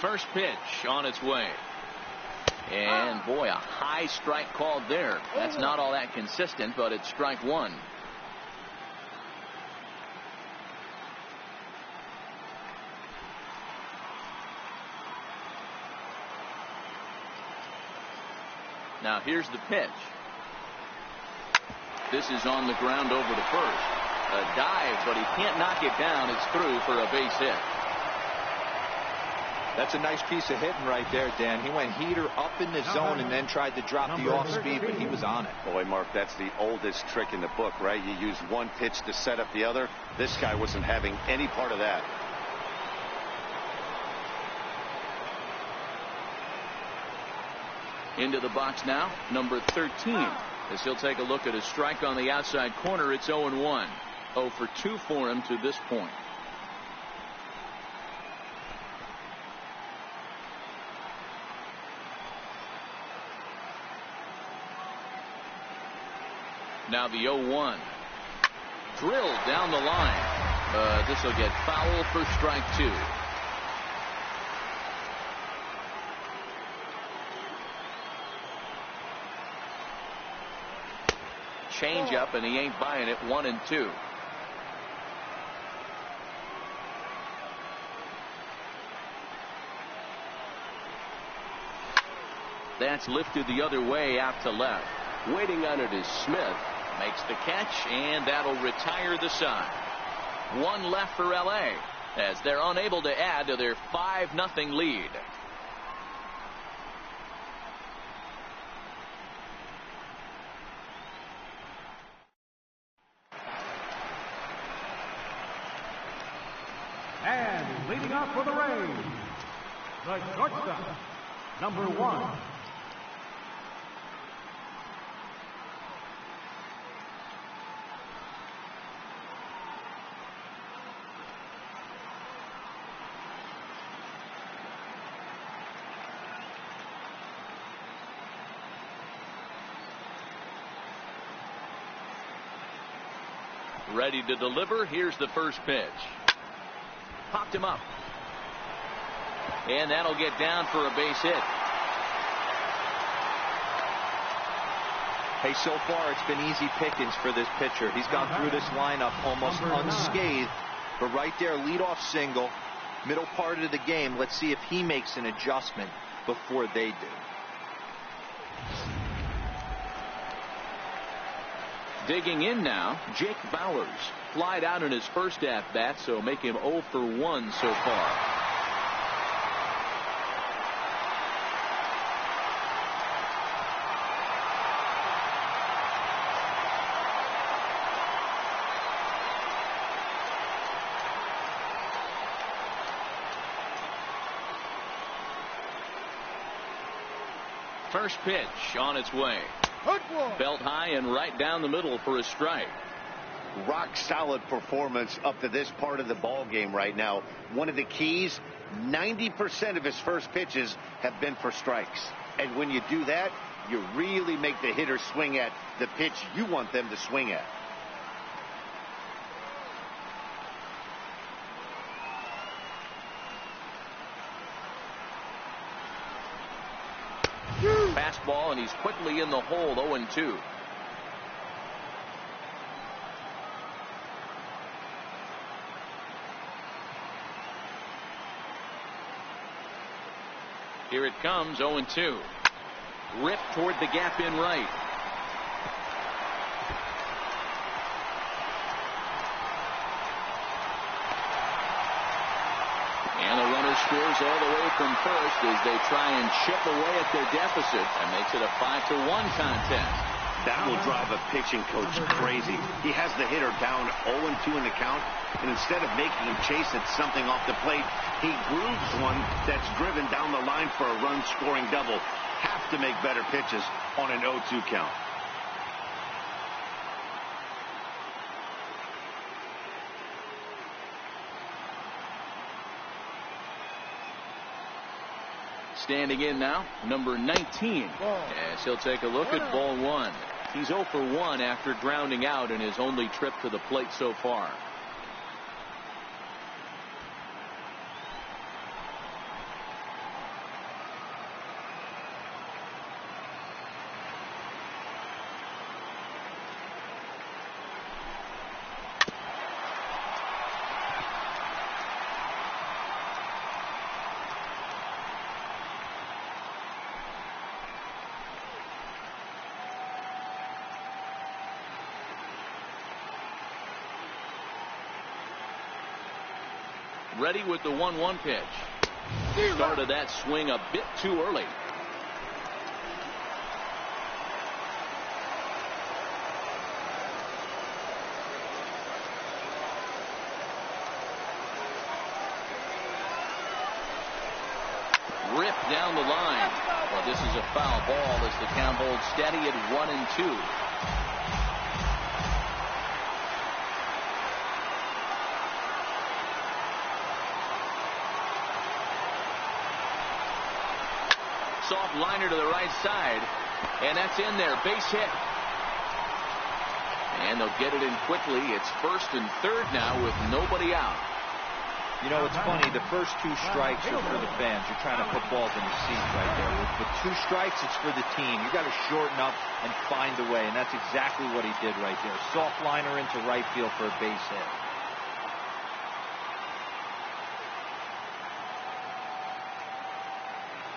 First pitch on its way. And boy, a high strike called there. That's not all that consistent, but it's strike 1. Now here's the pitch. This is on the ground over to first. A dive, but he can't knock it down. It's through for a base hit. That's a nice piece of hitting right there, Dan. He went heater up in the zone and then tried to drop the off speed, but he was on it. Boy, Mark, that's the oldest trick in the book, right? You use one pitch to set up the other. This guy wasn't having any part of that. Into the box now, number 13. As he'll take a look at a strike on the outside corner, it's 0-1. 0 for 2 for him to this point. Now the 0-1. Drilled down the line. This will get foul for strike 2. Change up, and he ain't buying it. 1-2. That's lifted the other way out to left. Waiting on it is Smith. Makes the catch, and that'll retire the side. 1 left for LA as they're unable to add to their 5-0 lead. leading off for the Rays, the shortstop, number 1. Ready to deliver. Here's the first pitch. Popped him up. And that'll get down for a base hit. Hey, so far it's been easy pickings for this pitcher. He's gone through this lineup almost unscathed. But right there, leadoff single, middle part of the game. Let's see if he makes an adjustment before they do. Digging in now, Jake Bowers. Flied out in his first at-bat, so make him 0 for 1 so far. First pitch on its way. Belt high and right down the middle for a strike. Rock solid performance up to this part of the ball game right now. One of the keys, 90% of his first pitches have been for strikes. And when you do that, you really make the hitter swing at the pitch you want them to swing at. Fastball, and he's quickly in the hole. 0-2. Here it comes. 0-2. Ripped toward the gap in right. And the runner scores all the way from first as they try and chip away at their deficit, and makes it a 5-1 contest. That will drive a pitching coach crazy. He has the hitter down 0-2 in the count, and instead of making him chase at something off the plate, he grooves one that's driven down the line for a run-scoring double. Have to make better pitches on an 0-2 count. Standing in now, number 19. As he'll take a look at ball 1. He's 0 for 1 after grounding out in his only trip to the plate so far. Ready with the 1-1 pitch. Started that swing a bit too early. Ripped down the line. Well, this is a foul ball as the count holds steady at 1-2. Soft liner to the right side, and that's in there. Base hit. And they'll get it in quickly. It's first and third now with nobody out. You know, it's funny. The first 2 strikes are for the fans. You're trying to put balls in the seats right there. With 2 strikes, it's for the team. You got to shorten up and find a way, and that's exactly what he did right there. Soft liner into right field for a base hit.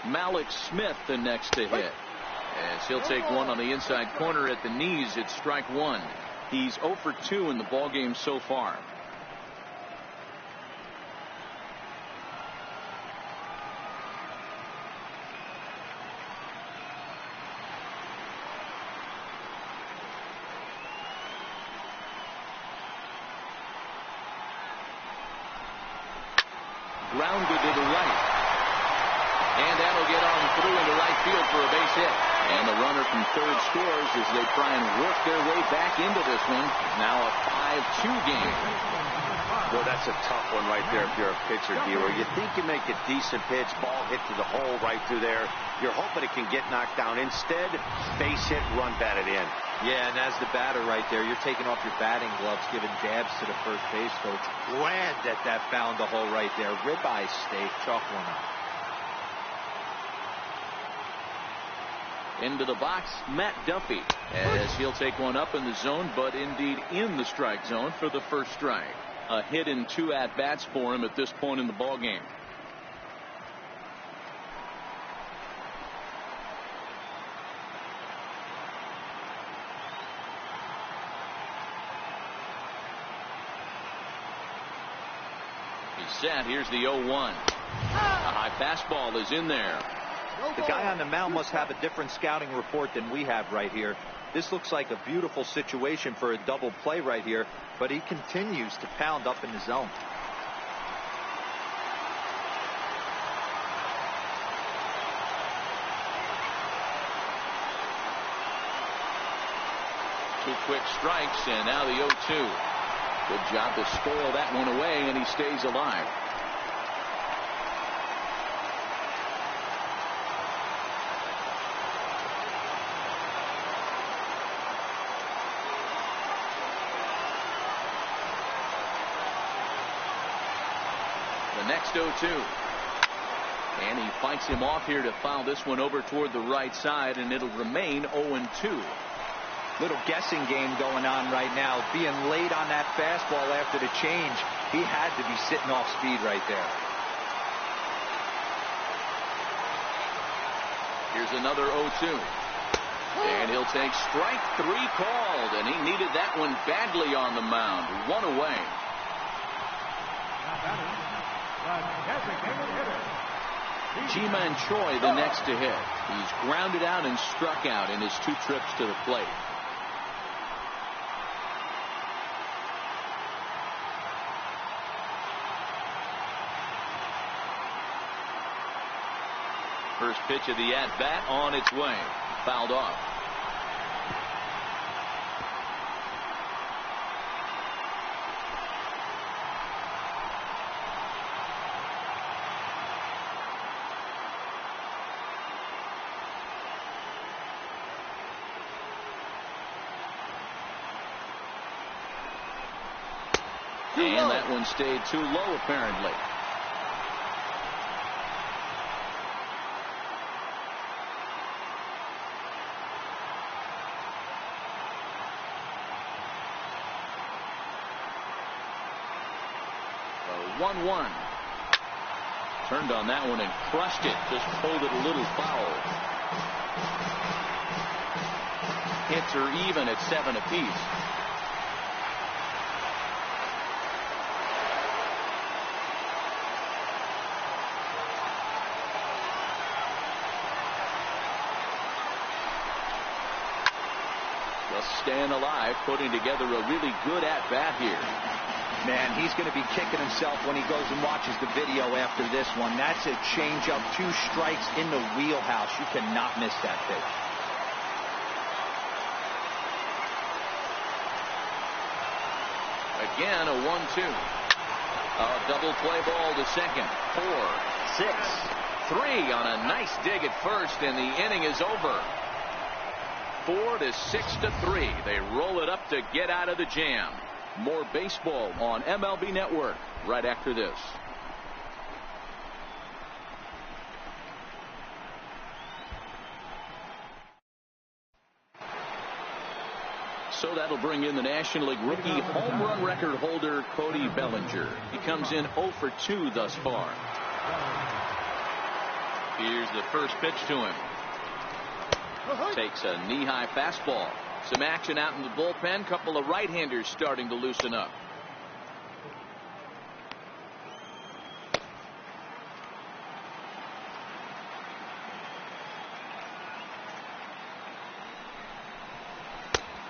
Malik Smith the next to hit, as he'll take one on the inside corner at the knees. It's strike 1. He's 0 for 2 in the ballgame so far. grounded to the right. And that'll get on through into right field for a base hit. And the runner from third scores as they try and work their way back into this one. Now a 5-2 game. Well, that's a tough one right there if you're a pitcher, Dero. You think you make a decent pitch, ball hit to the hole right through there. You're hoping it can get knocked down. Instead, base hit, run batted in. Yeah, and as the batter right there, you're taking off your batting gloves, giving dabs to the first base coach. Glad that found the hole right there. Ribeye steak, chalk one up. Into the box, Matt Duffy, as he'll take one up in the zone, but indeed in the strike zone for the first strike. A hit in 2 at-bats for him at this point in the ball game. He's set. Here's the 0-1. A high fastball is in there. The guy on the mound must have a different scouting report than we have right here. This looks like a beautiful situation for a double play right here, but he continues to pound up in the zone. Two quick strikes, and now the 0-2. Good job to squirrel that one away, and he stays alive. The next 0-2. And he fights him off here to foul this one over toward the right side, and it'll remain 0-2. Little guessing game going on right now. Being late on that fastball after the change. He had to be sitting off speed right there. Here's another 0-2. And he'll take strike 3 called, and he needed that one badly on the mound. 1 away. Ji-Man Choi the next to hit. He's grounded out and struck out in his 2 trips to the plate. First pitch of the at-bat on its way. Fouled off. And that one stayed too low, apparently. A 1-1. Turned on that one and crushed it. Just pulled it a little foul. Hits are even at 7 apiece. Staying alive, putting together a really good at-bat here. Man, he's going to be kicking himself when he goes and watches the video after this one. That's a change-up, 2 strikes in the wheelhouse. You cannot miss that pitch. Again, a 1-2. A double play ball to second. 4, 6, 3 on a nice dig at first, and the inning is over. 4-6-3. They roll it up to get out of the jam. More baseball on MLB Network right after this. So that'll bring in the National League rookie home run record holder Cody Bellinger. He comes in 0 for 2 thus far. Here's the first pitch to him. Takes a knee-high fastball. Some action out in the bullpen. Couple of right-handers starting to loosen up.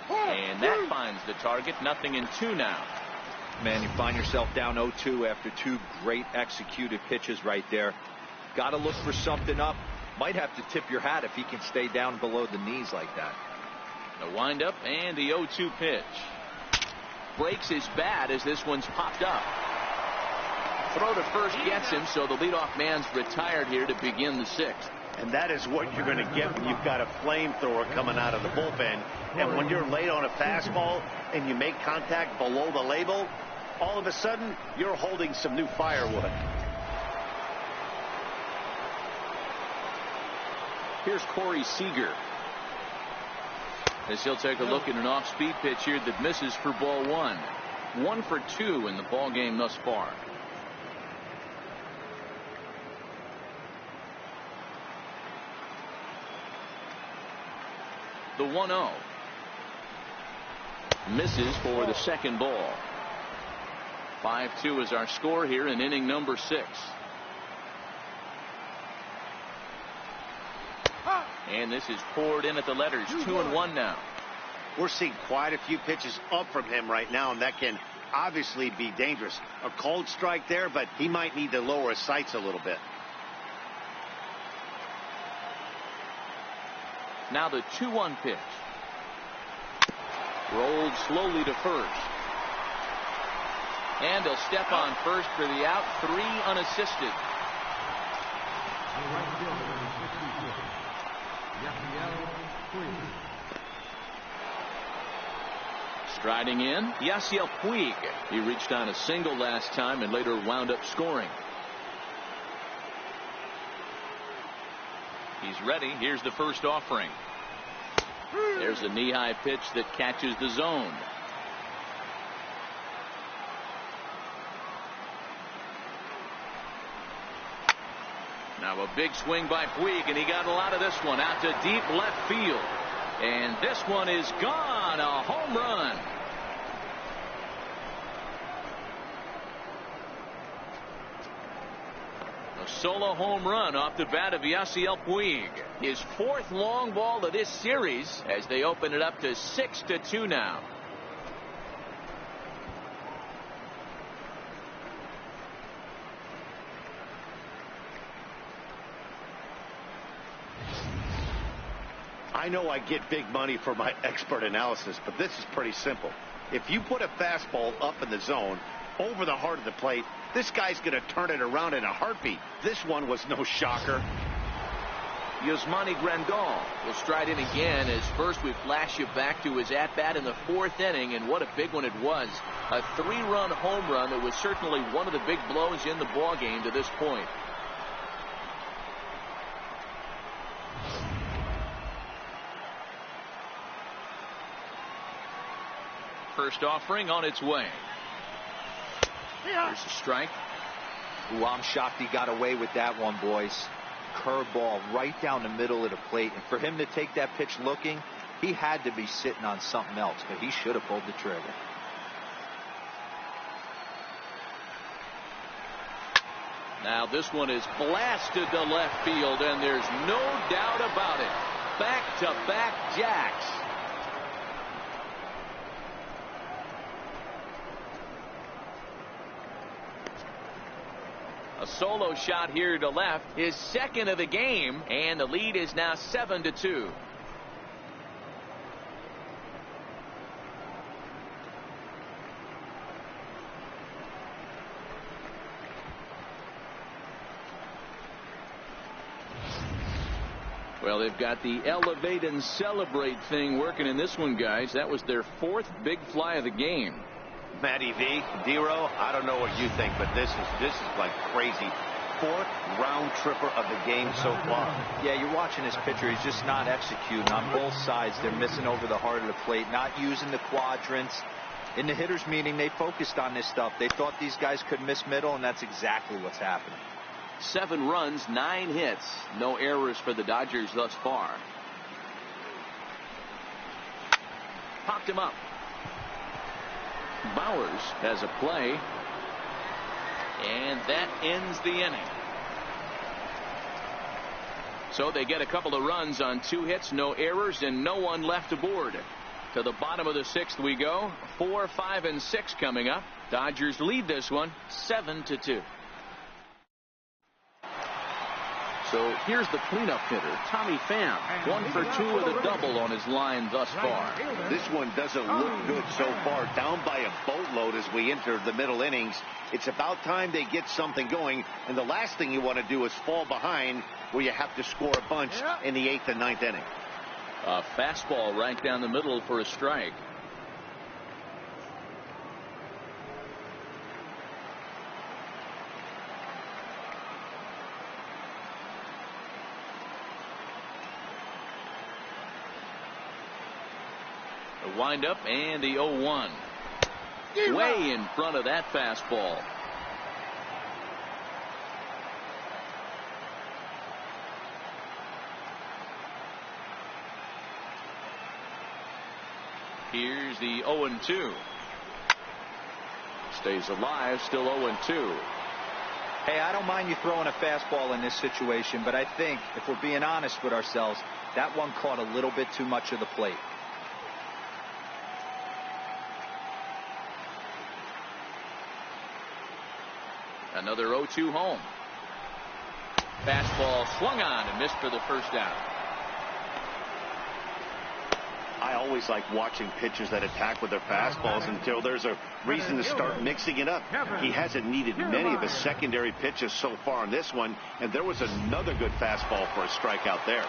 And that finds the target. 0-2 now. Man, you find yourself down 0-2 after two great executed pitches right there. Got to look for something up. Might have to tip your hat if he can stay down below the knees like that. The windup and the 0-2 pitch. Breaks his bat as this one's popped up. Throw to first gets him, so the leadoff man's retired here to begin the sixth. And that is what you're going to get when you've got a flamethrower coming out of the bullpen. And when you're late on a fastball and you make contact below the label, all of a sudden you're holding some new firewood. Here's Corey Seager, as he'll take a look at an off-speed pitch here that misses for ball one. 1 for 2 in the ball game thus far. The 1-0 misses for the second ball. 5-2 is our score here in inning number 6. And this is poured in at the letters. 2-1 now. We're seeing quite a few pitches up from him right now, and that can obviously be dangerous. A cold strike there, but he might need to lower his sights a little bit. Now the 2-1 pitch. Rolled slowly to first. And he'll step on first for the out. 3 unassisted. Striding in, Yasiel Puig. He reached on a single last time and later wound up scoring. He's ready. Here's the first offering. There's a knee-high pitch that catches the zone. Now a big swing by Puig, and he got a lot of this one out to deep left field. And this one is gone. A home run. A solo home run off the bat of Yasiel Puig. His 4th long ball of this series as they open it up to 6-2 now. I know I get big money for my expert analysis, but this is pretty simple. If you put a fastball up in the zone over the heart of the plate, this guy's going to turn it around in a heartbeat. This one was no shocker. Yasmani Grandal will stride in again, as first we flash you back to his at-bat in the 4th inning, and what a big one it was. A 3-run home run that was certainly one of the big blows in the ballgame to this point. First offering on its way. There's a strike. Ooh, I'm shocked he got away with that one, boys. Curveball right down the middle of the plate. And for him to take that pitch looking, he had to be sitting on something else, but he should have pulled the trigger. Now this one is blasted to left field, and there's no doubt about it. Back-to-back jacks. A solo shot here to left, his 2nd of the game, and the lead is now 7-2. Well, they've got the elevate and celebrate thing working in this one, guys. That was their 4th big fly of the game. Matty V, D-Row, I don't know what you think, but this is like crazy. 4th round tripper of the game so far. Yeah, you're watching this pitcher. He's just not executing on both sides. They're missing over the heart of the plate, not using the quadrants. In the hitters meeting, they focused on this stuff. They thought these guys could miss middle, and that's exactly what's happening. 7 runs, 9 hits, no errors for the Dodgers thus far. Popped him up. Bowers has a play, and that ends the inning. So they get a couple of runs on 2 hits, no errors, and no one left aboard. To the bottom of the sixth we go. 4, 5, and 6 coming up. Dodgers lead this one 7-2. So here's the cleanup hitter, Tommy Pham. 1 for 2 with a double on his line thus far. This one doesn't look good so far. Down by a boatload as we enter the middle innings. It's about time they get something going. And the last thing you want to do is fall behind where you have to score a bunch in the 8th and 9th inning. A fastball right down the middle for a strike. The windup and the 0-1. Way in front of that fastball. Here's the 0-2. Stays alive, still 0-2. Hey, I don't mind you throwing a fastball in this situation, but I think if we're being honest with ourselves, that one caught a little bit too much of the plate. Another 0-2 home. Fastball swung on and missed for the first out. I always like watching pitchers that attack with their fastballs until there's a reason to start mixing it up. He hasn't needed many of his secondary pitches so far in this one, and there was another good fastball for a strikeout there.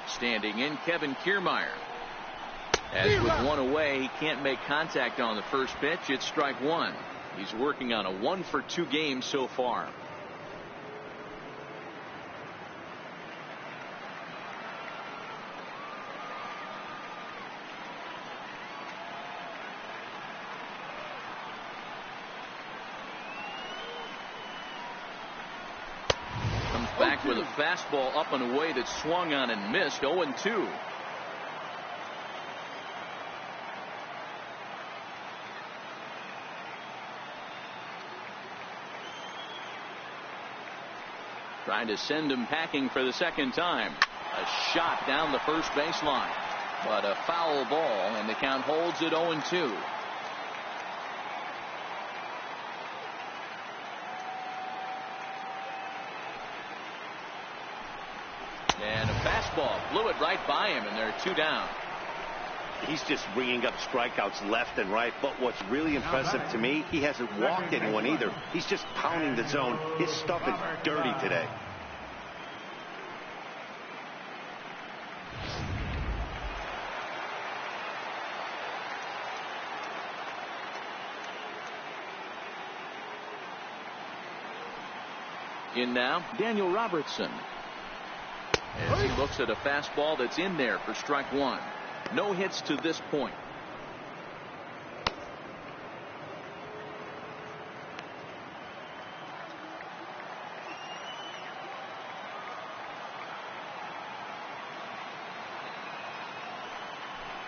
Standing in, Kevin Kiermaier. As with one away, he can't make contact on the first pitch. It's strike one. He's working on a 1 for 2 game so far. Comes back with a fastball up and away that swung on and missed. 0-2. Trying to send him packing for the second time. A shot down the first baseline. But a foul ball, and the count holds at 0-2. And a fastball blew it right by him, and they're 2 down. He's just bringing up strikeouts left and right, but what's really impressive to me, he hasn't walked anyone either. He's just pounding the zone. His stuff is dirty today. In now, Daniel Robertson. As he looks at a fastball that's in there for strike one. No hits to this point.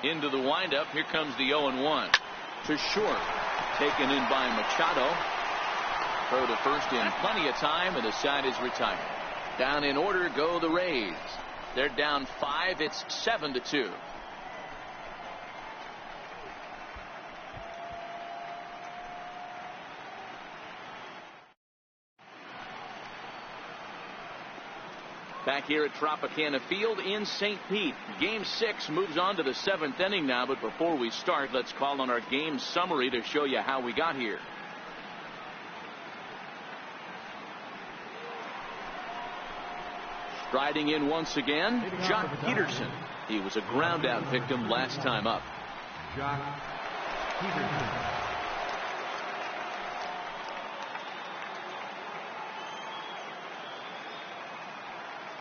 Into the windup. Here comes the 0-1. To short. Taken in by Machado. Throw to first in plenty of time, and the side is retired. Down in order go the Rays. They're down 5. It's 7-2. Back here at Tropicana Field in St. Pete. Game 6 moves on to the 7th inning now, but before we start, let's call on our game summary to show you how we got here. Striding in once again, Jock Peterson. He was a ground out victim last time up. Jock Peterson.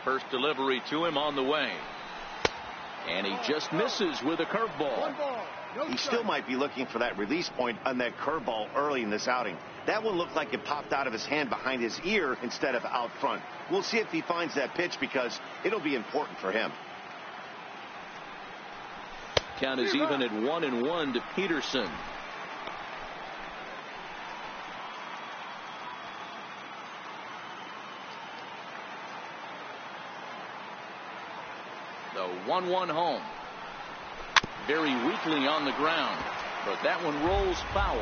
First delivery to him on the way. And he just misses with a curveball. He still might be looking for that release point on that curveball early in this outing. That one looked like it popped out of his hand behind his ear instead of out front. We'll see if he finds that pitch because it'll be important for him. Count is even at 1-1 to Peterson. The 1-1 home. Very weakly on the ground, but that one rolls foul.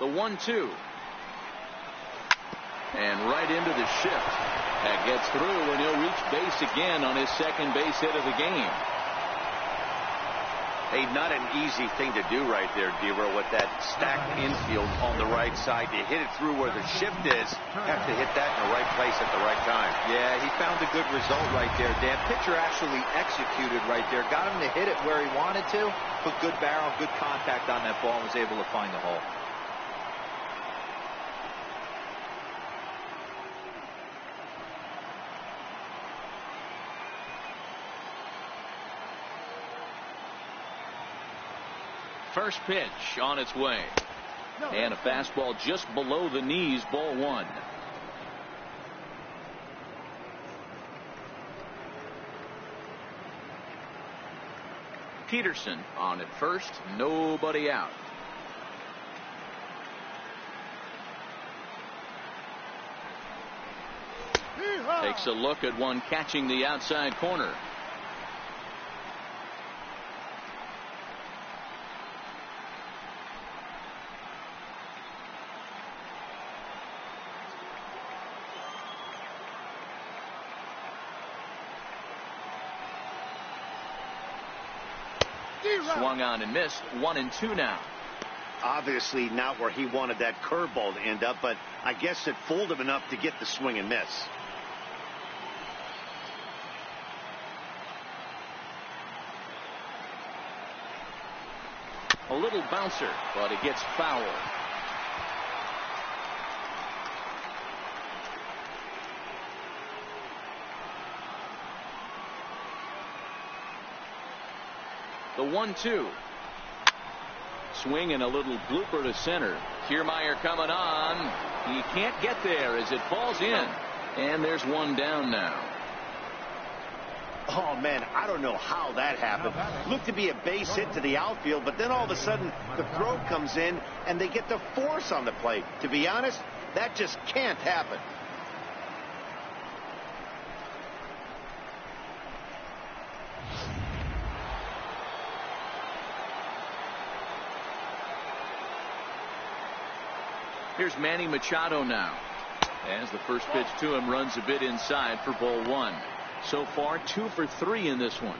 The 1-2. And right into the shift. That gets through, and he'll reach base again on his second base hit of the game. Hey, not an easy thing to do right there, Dero, with that stacked infield on the right side. To hit it through where the shift is, have to hit that in the right place at the right time. Yeah, he found a good result right there, Dan. Pitcher actually executed right there. Got him to hit it where he wanted to. Put good barrel, good contact on that ball, and was able to find the hole. First pitch on its way. And a fastball just below the knees, ball one. Peterson on at first, nobody out. Takes a look at one catching the outside corner. Swung on and missed. 1-2 now. Obviously not where he wanted that curveball to end up, but I guess it fooled him enough to get the swing and miss. A little bouncer, but it gets foul. The 1-2. Swing and a little blooper to center. Kiermaier coming on. He can't get there as it falls in. And there's one down now. Oh, man, I don't know how that happened. Looked to be a base hit to the outfield, but then all of a sudden the throw comes in and they get the force on the plate. To be honest, that just can't happen. Here's Manny Machado now. As the first pitch to him runs a bit inside for ball one. So far 2 for 3 in this one.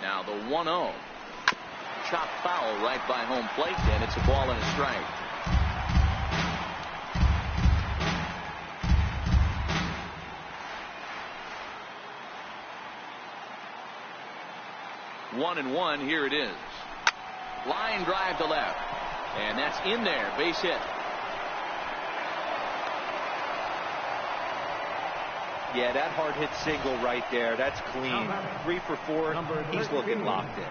Now the 1-0. Chopped foul right by home plate, and it's a ball and a strike. One and one. Here it is. Line drive to left, and that's in there. Base hit. Yeah, that hard hit single right there. That's clean. 3 for 4. He's looking locked in.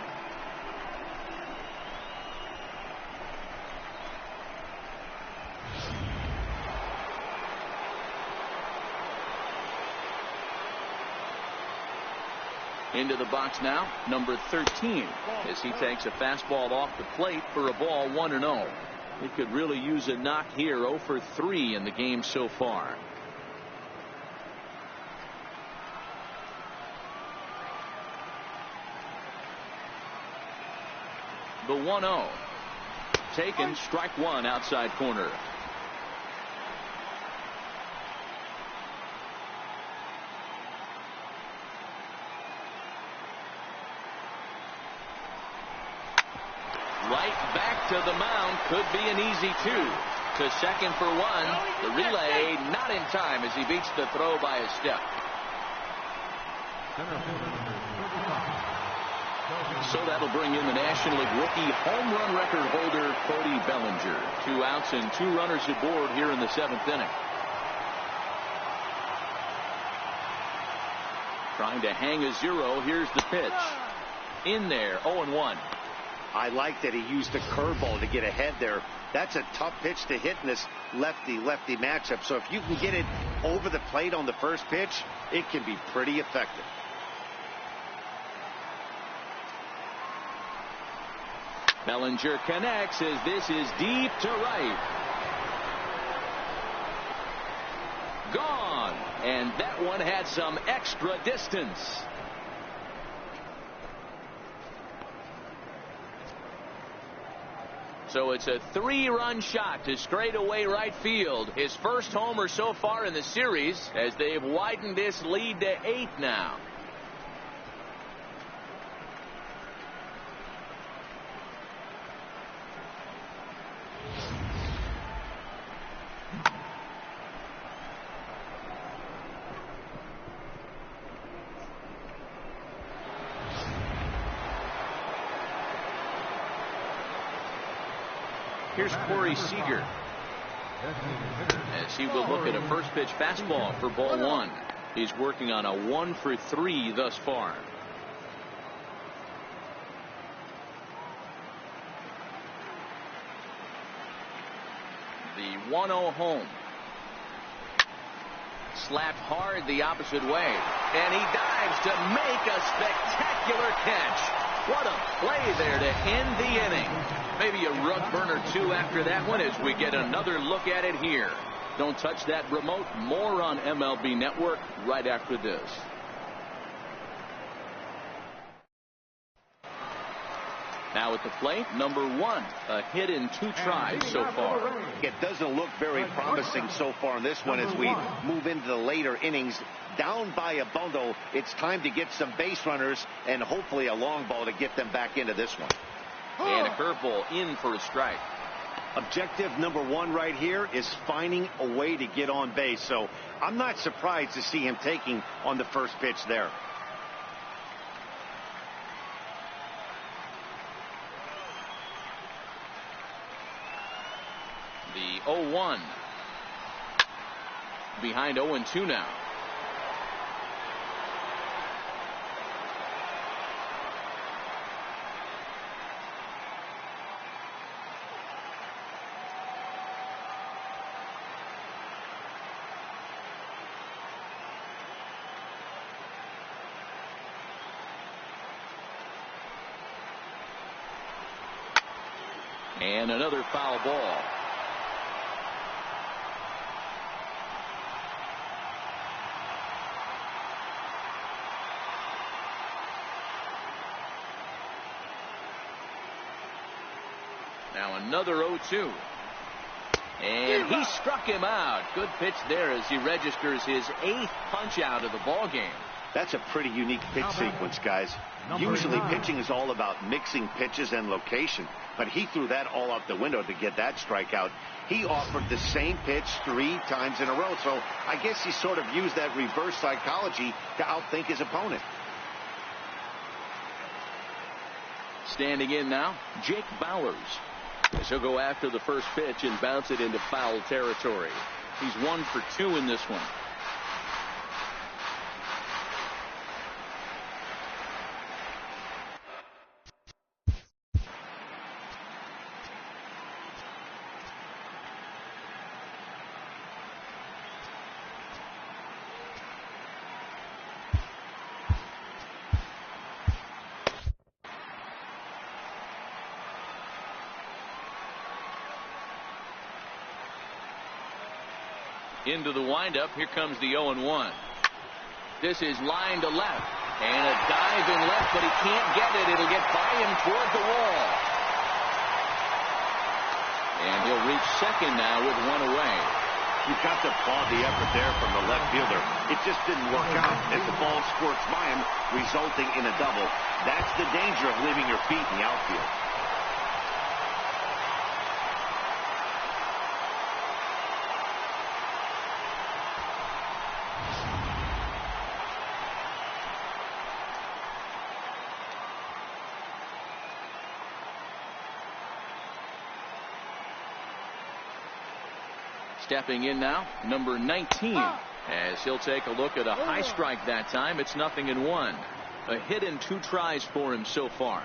Into the box now, number 13, as he takes a fastball off the plate for a ball 1-0. He could really use a knock here. 0 for 3 in the game so far. The 1-0. Taken, strike one, outside corner. Right back to the mound. Could be an easy 2. To second for one. The relay not in time as he beats the throw by a step. So that'll bring in the National League rookie home run record holder Cody Bellinger. 2 outs and 2 runners aboard here in the 7th inning. Trying to hang a 0. Here's the pitch. In there. 0-1. I like that he used the curveball to get ahead there. That's a tough pitch to hit in this lefty-lefty matchup. So if you can get it over the plate on the first pitch, it can be pretty effective. Bellinger connects as this is deep to right. Gone. And that one had some extra distance. So it's a 3-run shot to straightaway right field. His first homer so far in the series as they've widened this lead to 8 now. Here's Corey Seager as he will look at a first pitch fastball for ball 1. He's working on a 1 for 3 thus far. The 1-0 home. Slapped hard the opposite way. And he dives to make a spectacular catch. What a play there to end the inning. Maybe a rug burner 2 after that one as we get another look at it here. Don't touch that remote. More on MLB Network right after this. Now at the plate, number 1, a hit in 2 tries so far. It doesn't look very promising so far in this one as we move into the later innings. Down by a bundle, it's time to get some base runners and hopefully a long ball to get them back into this one. And a curveball in for a strike. Objective number 1 right here is finding a way to get on base. So I'm not surprised to see him taking on the first pitch there. The 0-1. Behind 0-2 now. And another foul ball. Now another 0-2. And he struck him out. Good pitch there as he registers his 8th punch out of the ball game. That's a pretty unique pitch sequence, guys. Usually pitching is all about mixing pitches and location, but he threw that all out the window to get that strikeout. He offered the same pitch 3 times in a row, so I guess he sort of used that reverse psychology to outthink his opponent. Standing in now, Jake Bowers. As he'll go after the first pitch and bounce it into foul territory. He's 1 for 2 in this one. Into the windup. Here comes the 0-1. This is line to left. And a dive in left, but he can't get it. It'll get by him toward the wall. And he'll reach second now with 1 away. You've got to applaud the effort there from the left fielder. It just didn't work out as the ball squirts by him, resulting in a double. That's the danger of leaving your feet in the outfield. Stepping in now, number 19, as he'll take a look at a high strike that time. It's 0-1. A hit in 2 tries for him so far.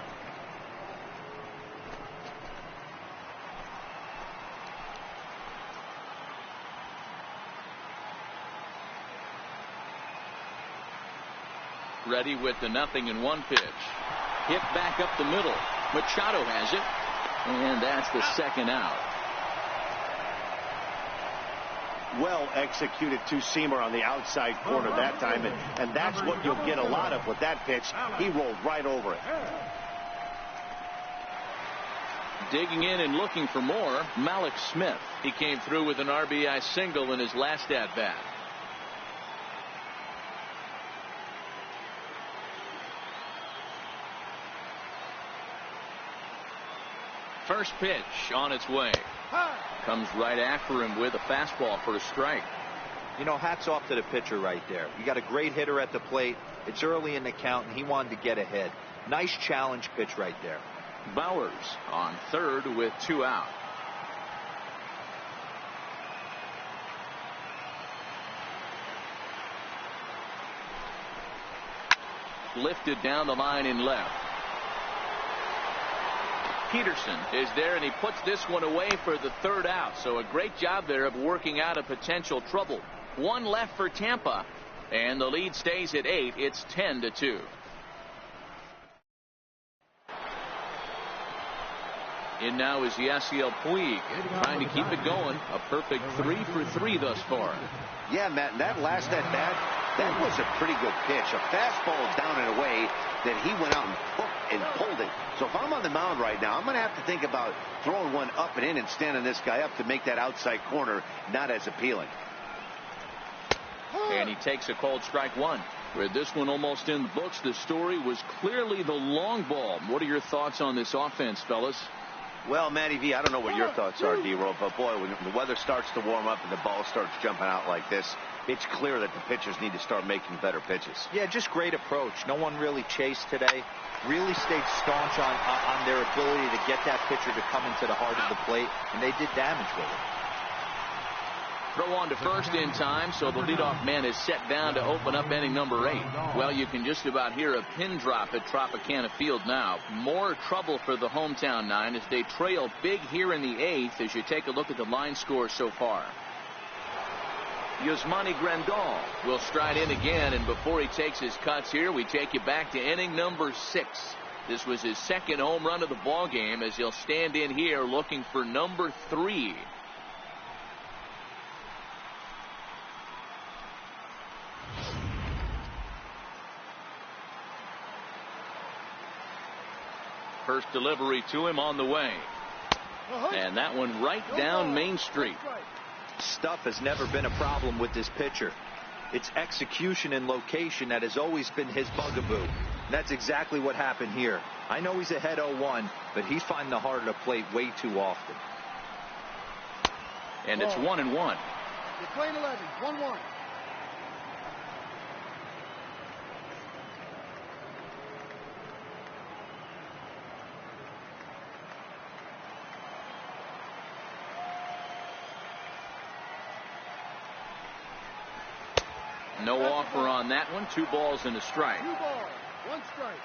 ready with the 0-1 pitch. Hit back up the middle. Machado has it. And that's the second out. Well executed two-seamer on the outside corner that time, and that's what you'll get a lot of with that pitch. He rolled right over it. Digging in and looking for more, Malik Smith. He came through with an RBI single in his last at-bat. First pitch on its way. Comes right after him with a fastball for a strike. You know, hats off to the pitcher right there. You got a great hitter at the plate. It's early in the count, and he wanted to get ahead. Nice challenge pitch right there. Bowers on third with 2 out. Lifted down the line in left. Peterson is there, and he puts this one away for the 3rd out. So a great job there of working out a potential trouble. 1 left for Tampa, and the lead stays at 8. It's 10-2. In now is Yasiel Puig, trying to keep it going. A perfect 3 for 3 thus far. Yeah, Matt, that last at-bat, that was a pretty good pitch. A fastball down and away that he went out and hooked and pulled it. So if I'm on the mound right now, I'm going to have to think about throwing one up and in and standing this guy up to make that outside corner not as appealing. And he takes a cold strike 1. With this one almost in the books, the story was clearly the long ball. What are your thoughts on this offense, fellas? Well, Matty V, I don't know what your thoughts are, D-Roll, but boy, when the weather starts to warm up and the ball starts jumping out like this, it's clear that the pitchers need to start making better pitches. Yeah, just great approach. No one really chased today. Really stayed staunch on their ability to get that pitcher to come into the heart of the plate, and they did damage with it. Throw on to first in time, so the leadoff man is set down to open up inning number 8. Well, you can just about hear a pin drop at Tropicana Field now. More trouble for the hometown 9 as they trail big here in the 8th as you take a look at the line score so far. Yasmani Grandal will stride in again, and before he takes his cuts here, we take you back to inning number 6. This was his 2nd home run of the ball game as he'll stand in here looking for number 3. First delivery to him on the way. And that one right down Main Street. Stuff has never been a problem with this pitcher. It's execution and location that has always been his bugaboo. That's exactly what happened here. I know he's ahead 0-1, but he's finding the heart of the plate way too often. And it's 1-1. You're playing 11, 1-1. No offer on that one. 2 balls and a strike. 2 balls, 1 strike.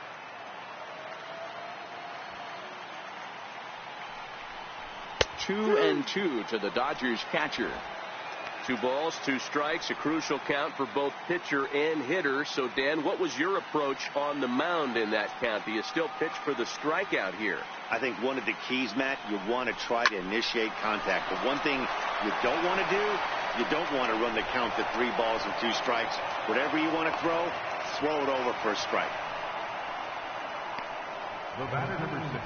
Two and 2 to the Dodgers catcher. 2 balls, 2 strikes, a crucial count for both pitcher and hitter. So, Dan, what was your approach on the mound in that count? Do you still pitch for the strikeout here? I think one of the keys, Matt, you want to try to initiate contact. The one thing you don't want to do, you don't want to run the count to 3 balls and 2 strikes. Whatever you want to throw it over for a strike. The batter number 6,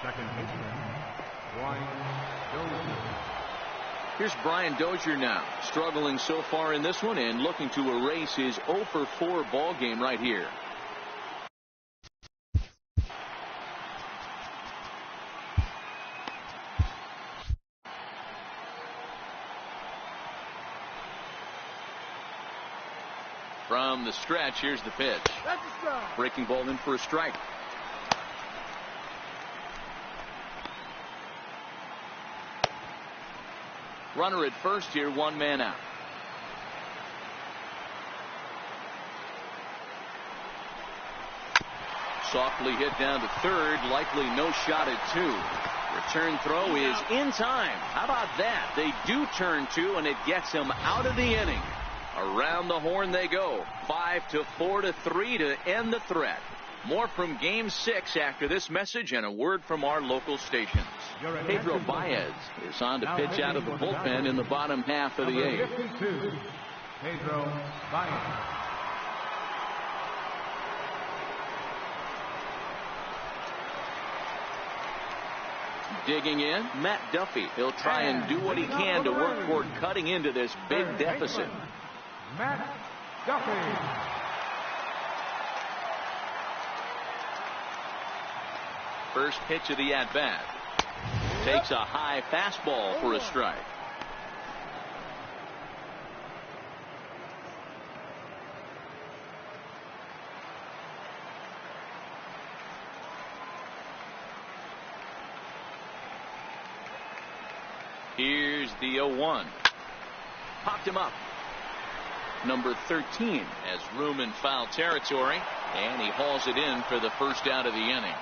second baseman, Brian Dozier. Here's Brian Dozier now, struggling so far in this one and looking to erase his 0-for-4 ball game right here. From the stretch, here's the pitch. That's a strike. Breaking ball in for a strike. Runner at first here, 1 man out. Softly hit down to third, likely no shot at 2. Return throw is in time. How about that? They do turn 2, and it gets him out of the inning. Around the horn they go. 5-4 to 3 to end the threat. More from Game 6 after this message and a word from our local stations. Pedro Baez is on to pitch out of the bullpen in the bottom half of the eighth. Pedro Baez. Digging in, Matt Duffy. He'll try and do what he can to work toward cutting into this big deficit. Matt Duffy. First pitch of the at-bat. Takes a high fastball for a strike. Here's the 0-1. Popped him up. Number 13 has room in foul territory, and he hauls it in for the first out of the inning.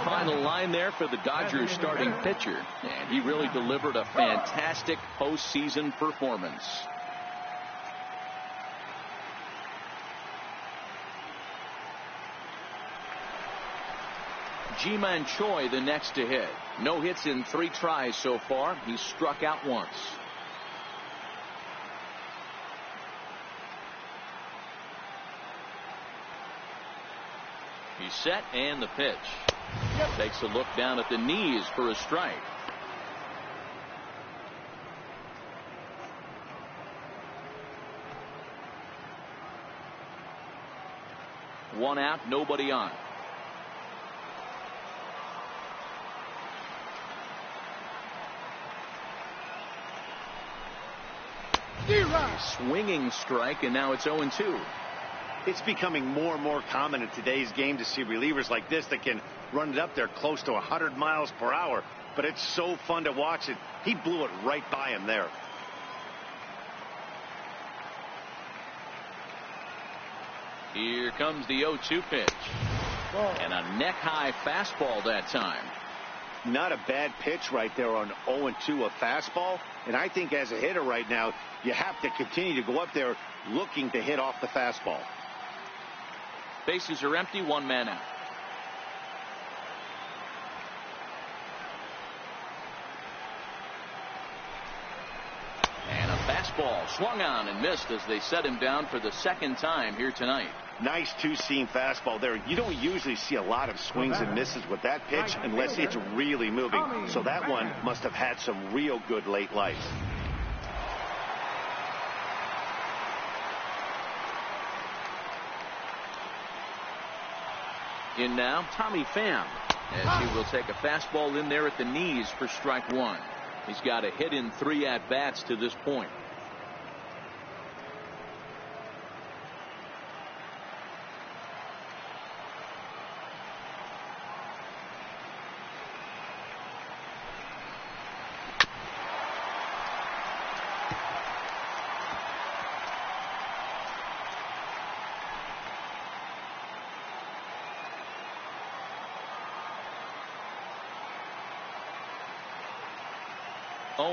Final line there for the Dodgers starting pitcher, and he really delivered a fantastic postseason performance. Ji-Man Choi the next to hit. No hits in 3 tries so far. He struck out once. He's set, and the pitch. Takes a look down at the knees for a strike. One out, nobody on. Swinging strike, and now it's 0-2. It's becoming more and more common in today's game to see relievers like this that can run it up there close to 100 miles per hour. But it's so fun to watch it. He blew it right by him there. Here comes the 0-2 pitch. And a neck-high fastball that time. Not a bad pitch right there on 0-2, a fastball. And I think as a hitter right now, you have to continue to go up there looking to hit off the fastball. Bases are empty, 1 man out. And a fastball swung on and missed as they set him down for the second time here tonight. Nice two-seam fastball there. You don't usually see a lot of swings and misses with that pitch unless it's really moving. So that one must have had some real good late life. In now, Tommy Pham, as he will take a fastball in there at the knees for strike 1. He's got a hit in 3 at-bats to this point.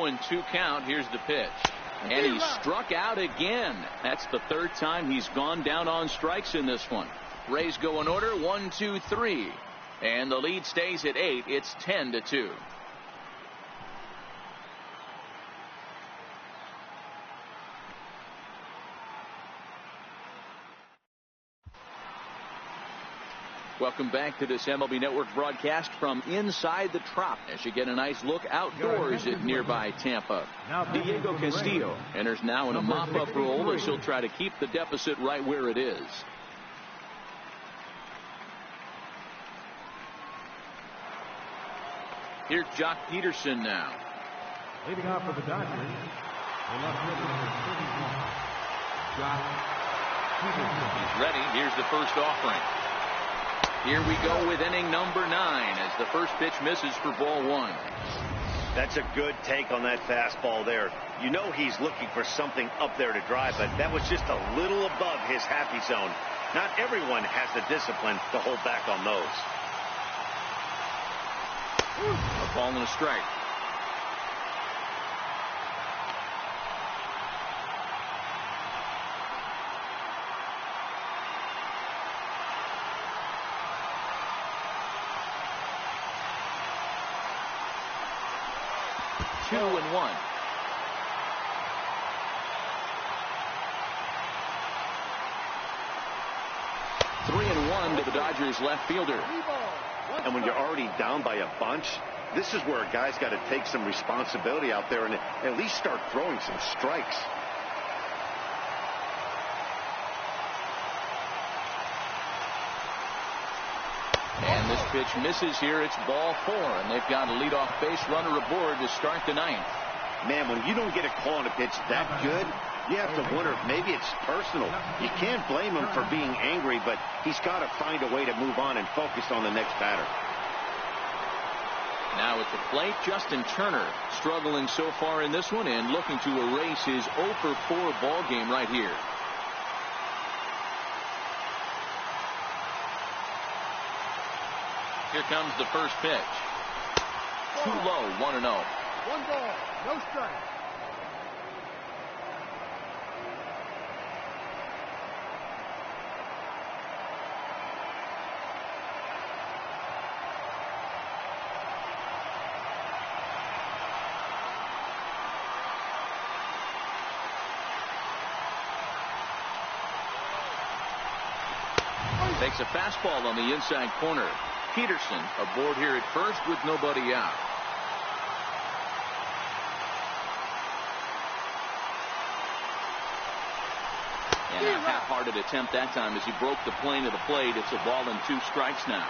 And 2 count. Here's the pitch, and he struck out again. That's the 3rd time he's gone down on strikes in this one. Rays go in order, 1, 2, 3, and the lead stays at 8. It's 10-2. Welcome back to this MLB Network broadcast from inside the Trop as you get a nice look outdoors at nearby Tampa. Diego Castillo enters now in a mop-up role as he'll try to keep the deficit right where it is. Here's Jock Peterson now. Leading off for the Dodgers, the left fielder number 31, Jock Peterson. He's ready. Here's the first offering. Here we go with inning number 9 as the first pitch misses for ball 1. That's a good take on that fastball there. You know he's looking for something up there to drive, but that was just a little above his happy zone. Not everyone has the discipline to hold back on those. A ball and a strike. 2-1. Three and 1 to the Dodgers left fielder. And when you're already down by a bunch, this is where a guy's got to take some responsibility out there and at least start throwing some strikes. And this pitch misses here. It's ball 4, and they've got a leadoff base runner aboard to start the 9th. Man, when you don't get a call on a pitch that good, you have to wonder if maybe it's personal. You can't blame him for being angry, but he's got to find a way to move on and focus on the next batter. Now at the plate, Justin Turner struggling so far in this one and looking to erase his 0 for 4 ball game right here. Here comes the first pitch. Too low, 1-0. 1 ball, no strike. Takes a fastball on the inside corner. Peterson aboard here at first with nobody out. And a half-hearted attempt that time as he broke the plane of the plate. It's a ball and 2 strikes now.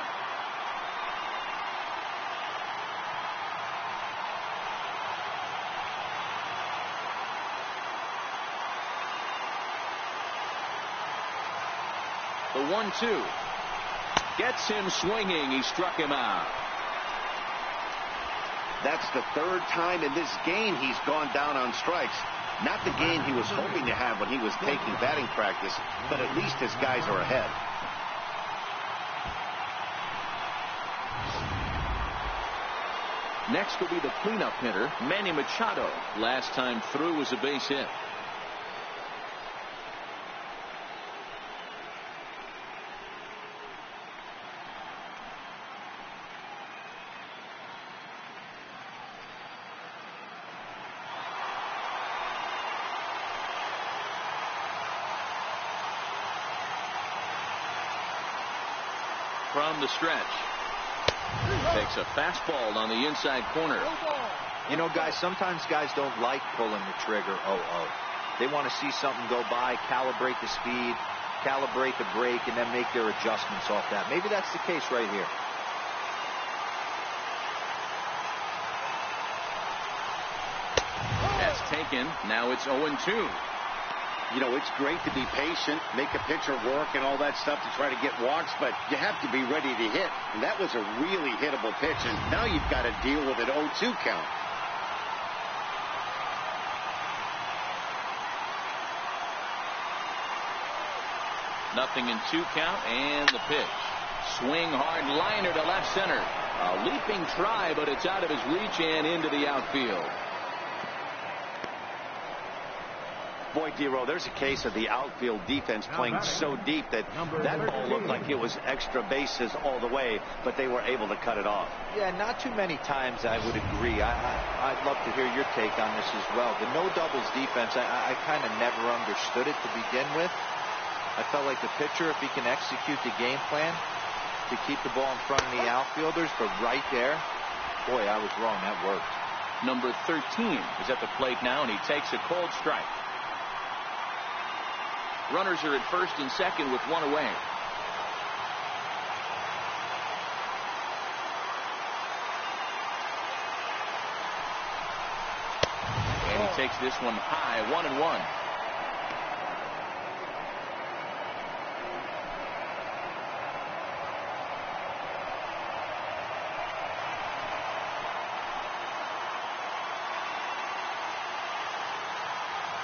The 1-2 gets him swinging. He struck him out. That's the 3rd time in this game he's gone down on strikes. Not the game he was hoping to have when he was taking batting practice, but at least his guys are ahead. Next will be the cleanup hitter, Manny Machado. Last time through was a base hit. From the stretch. Takes a fastball on the inside corner. You know, guys, sometimes guys don't like pulling the trigger 0-0. They want to see something go by, calibrate the speed, calibrate the brake, and then make their adjustments off that. Maybe that's the case right here. That's taken. Now it's 0-2. You know, it's great to be patient, make a pitcher work and all that stuff to try to get walks, but you have to be ready to hit. And that was a really hittable pitch, and now you've got to deal with an 0-2 count. Nothing in 2 count, and the pitch. Swing hard liner to left center. A leaping try, but it's out of his reach and into the outfield. Boy, D-Row, there's a case of the outfield defense playing so deep that that ball looked like it was extra bases all the way, but they were able to cut it off. Yeah, not too many times I would agree. I'd love to hear your take on this as well. The no doubles defense, I kind of never understood it to begin with. I felt like the pitcher, if he can execute the game plan to keep the ball in front of the outfielders, but right there, boy, I was wrong. That worked. Number 13 is at the plate now, and he takes a cold strike. Runners are at first and second with 1 away. And he takes this one high, 1-1.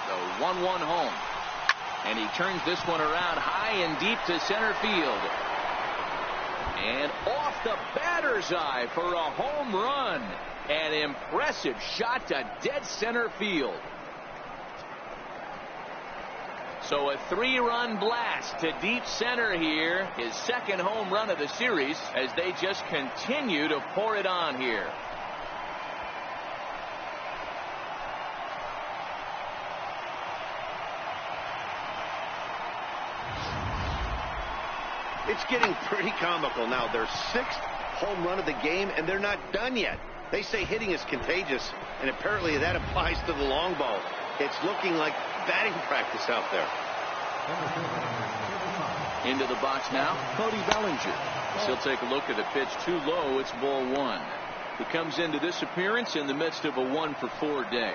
The 1-1 home. And he turns this one around high and deep to center field. And off the batter's eye for a home run. An impressive shot to dead center field. So a 3-run blast to deep center here. His second home run of the series as they just continue to pour it on here. It's getting pretty comical now. Their 6th home run of the game, and they're not done yet. They say hitting is contagious, and apparently that applies to the long ball. It's looking like batting practice out there. Into the box now, Cody Bellinger. He'll take a look at a pitch too low. It's ball 1. He comes into this appearance in the midst of a 1-for-4 day.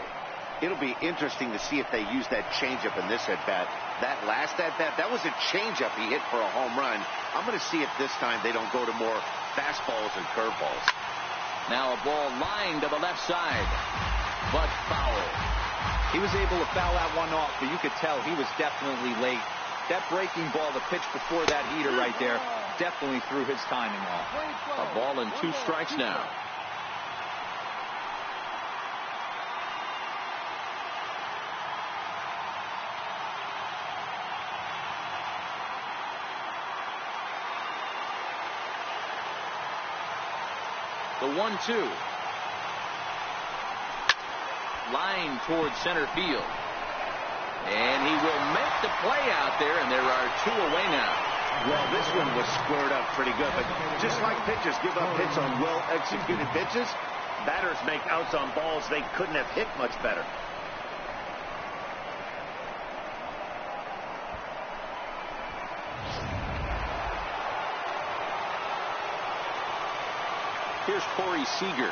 It'll be interesting to see if they use that changeup in this at-bat. That last at-bat, that was a changeup he hit for a home run. I'm going to see if this time they don't go to more fastballs and curveballs. Now a ball lined to the left side, but foul. He was able to foul that one off, but you could tell he was definitely late. That breaking ball, the pitch before that heater right there, definitely threw his timing off. A ball and 2 strikes now. The 1-2. Line towards center field. And he will make the play out there, and there are 2 away now. Well, this one was squared up pretty good, but just like pitchers give up hits on well-executed pitches, batters make outs on balls they couldn't have hit much better. Here's Corey Seager.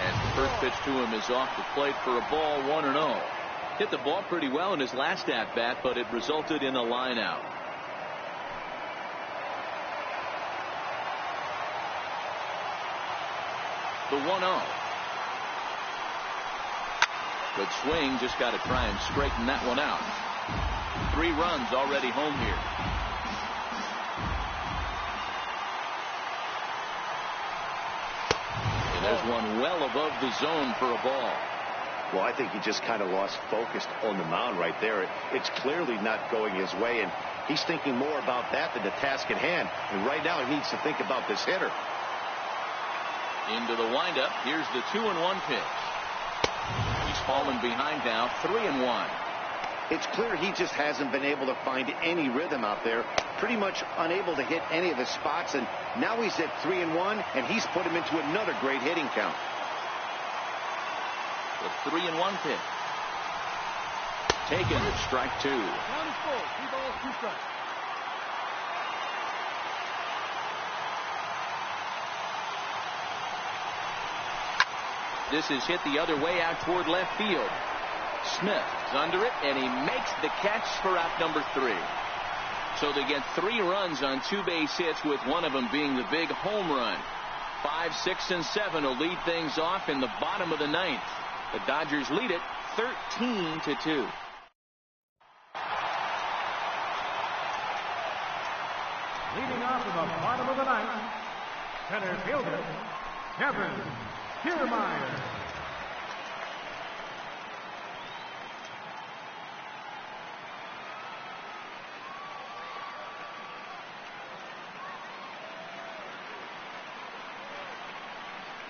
And the first pitch to him is off the plate for a ball, 1-0. Hit the ball pretty well in his last at-bat, but it resulted in a line out. The 1-0. Good swing, just got to try and straighten that one out. 3 runs already home here. There's one well above the zone for a ball. Well, I think he just kind of lost focus on the mound right there. It's clearly not going his way, and he's thinking more about that than the task at hand. And right now he needs to think about this hitter. Into the windup. Here's the 2-1 pitch. He's fallen behind now, 3-1. It's clear he just hasn't been able to find any rhythm out there. Pretty much unable to hit any of his spots, and now he's at 3-1, and he's put him into another great hitting count. The 3-1 pitch. Taken at strike 2. Down is full. 3 balls, 2 strikes. This is hit the other way out toward left field. Smith is under it, and he makes the catch for out number 3. So they get 3 runs on 2 base hits, with one of them being the big home run. 5, 6, and 7 will lead things off in the bottom of the 9th. The Dodgers lead it 13-2. Leading off in the bottom of the 9th, center fielder, Kevin Kiermaier.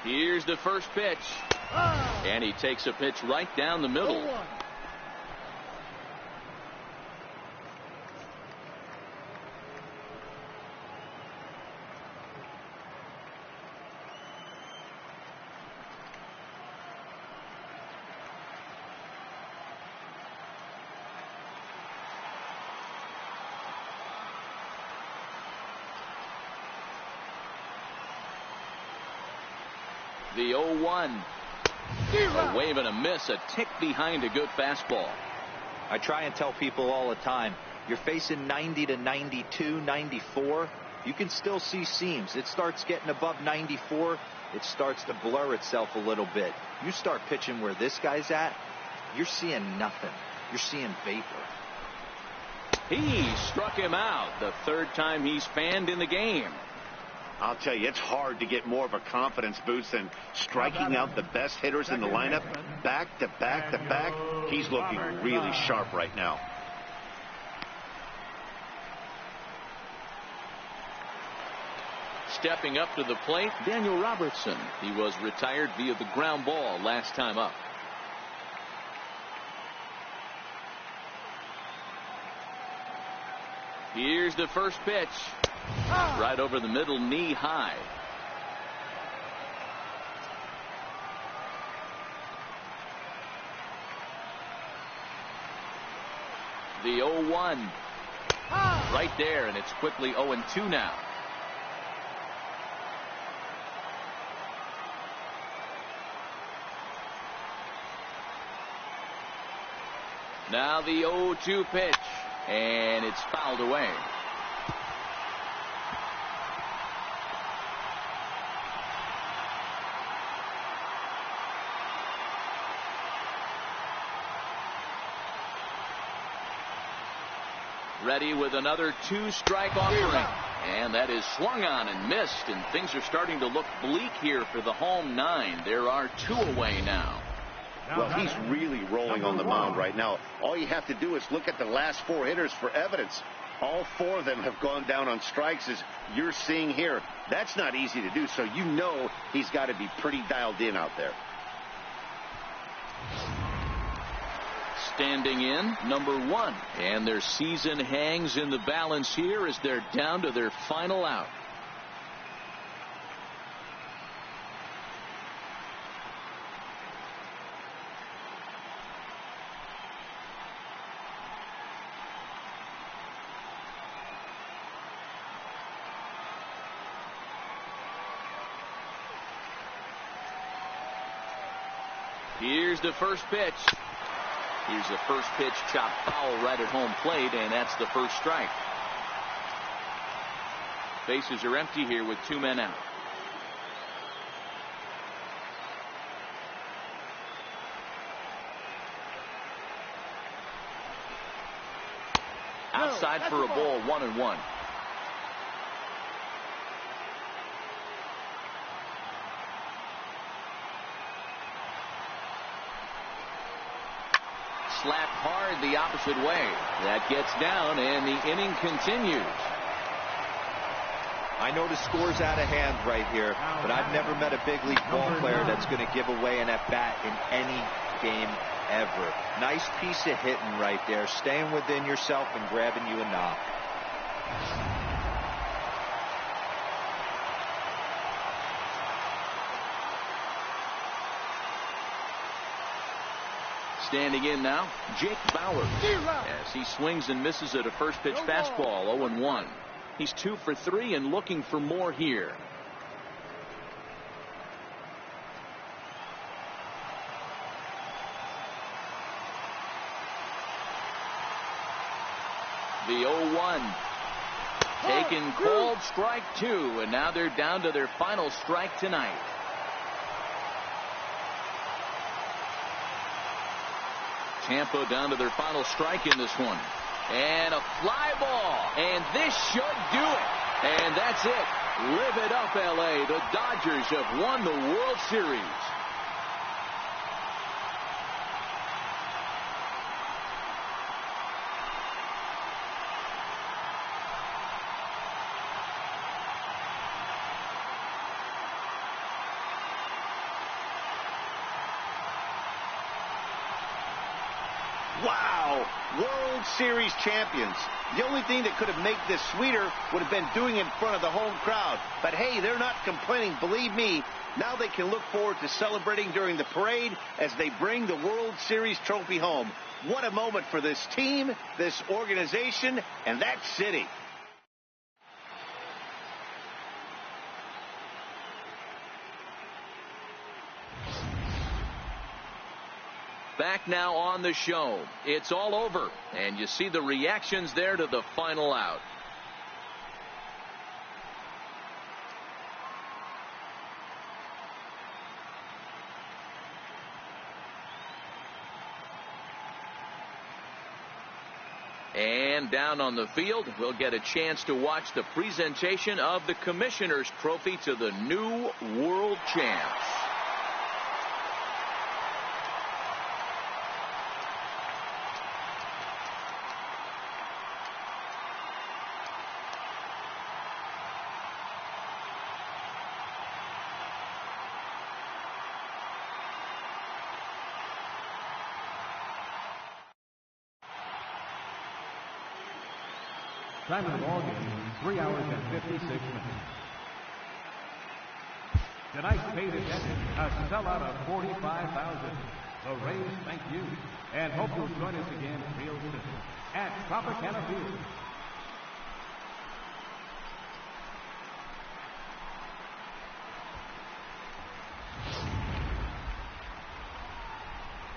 Here's the first pitch. And he takes a pitch right down the middle. The 0-1. A wave and a miss, a tick behind a good fastball. I try and tell people all the time, you're facing 90 to 92, 94. You can still see seams. It starts getting above 94. It starts to blur itself a little bit. You start pitching where this guy's at, you're seeing nothing. You're seeing vapor. He struck him out, the 3rd time he's fanned in the game. I'll tell you, it's hard to get more of a confidence boost than striking out the best hitters in the lineup back to back to back. He's looking really sharp right now. Stepping up to the plate, Daniel Robertson. He was retired via the ground ball last time up. Here's the first pitch. Right over the middle, knee high. The 0-1. Right there, and it's quickly 0-2 now. Now the 0-2 pitch, and it's fouled away. Ready with another 2-strike offering. And that is swung on and missed, and things are starting to look bleak here for the home 9. There are 2 away now. Well, he's really rolling on the mound right now. All you have to do is look at the last 4 hitters for evidence. All 4 of them have gone down on strikes, as you're seeing here. That's not easy to do, so you know he's got to be pretty dialed in out there. Standing in, number 1. And their season hangs in the balance here as they're down to their final out. Here's the first pitch. Here's the first pitch chopped foul right at home plate, and that's the first strike. Bases are empty here with 2 men out. Outside for a ball, 1-1. Slapped hard the opposite way. That gets down, and the inning continues. I know the score's out of hand right here, but I've never met a big league ball player that's going to give away an at-bat in any game ever. Nice piece of hitting right there, staying within yourself and grabbing you a knock. Standing in now, Jake Bauer, as he swings and misses at a first pitch fastball, 0-1. He's 2 for 3 and looking for more here. The 0-1. Taken cold, strike 2, and now they're down to their final strike tonight. Tampa down to their final strike in this one. And a fly ball. And this should do it. And that's it. Live it up, L.A. The Dodgers have won the World Series. Wow! World Series champions. The only thing that could have made this sweeter would have been doing it in front of the home crowd. But hey, they're not complaining, believe me. Now they can look forward to celebrating during the parade as they bring the World Series trophy home. What a moment for this team, this organization, and that city. Back now on the show. It's all over, and you see the reactions there to the final out. And down on the field, we'll get a chance to watch the presentation of the Commissioner's Trophy to the new world champs. Time of the ball game, 3 hours and 56 minutes. Tonight's paid attendance, a sellout of 45,000. The Rays thank you and hope you'll join us again real soon at Tropicana Field.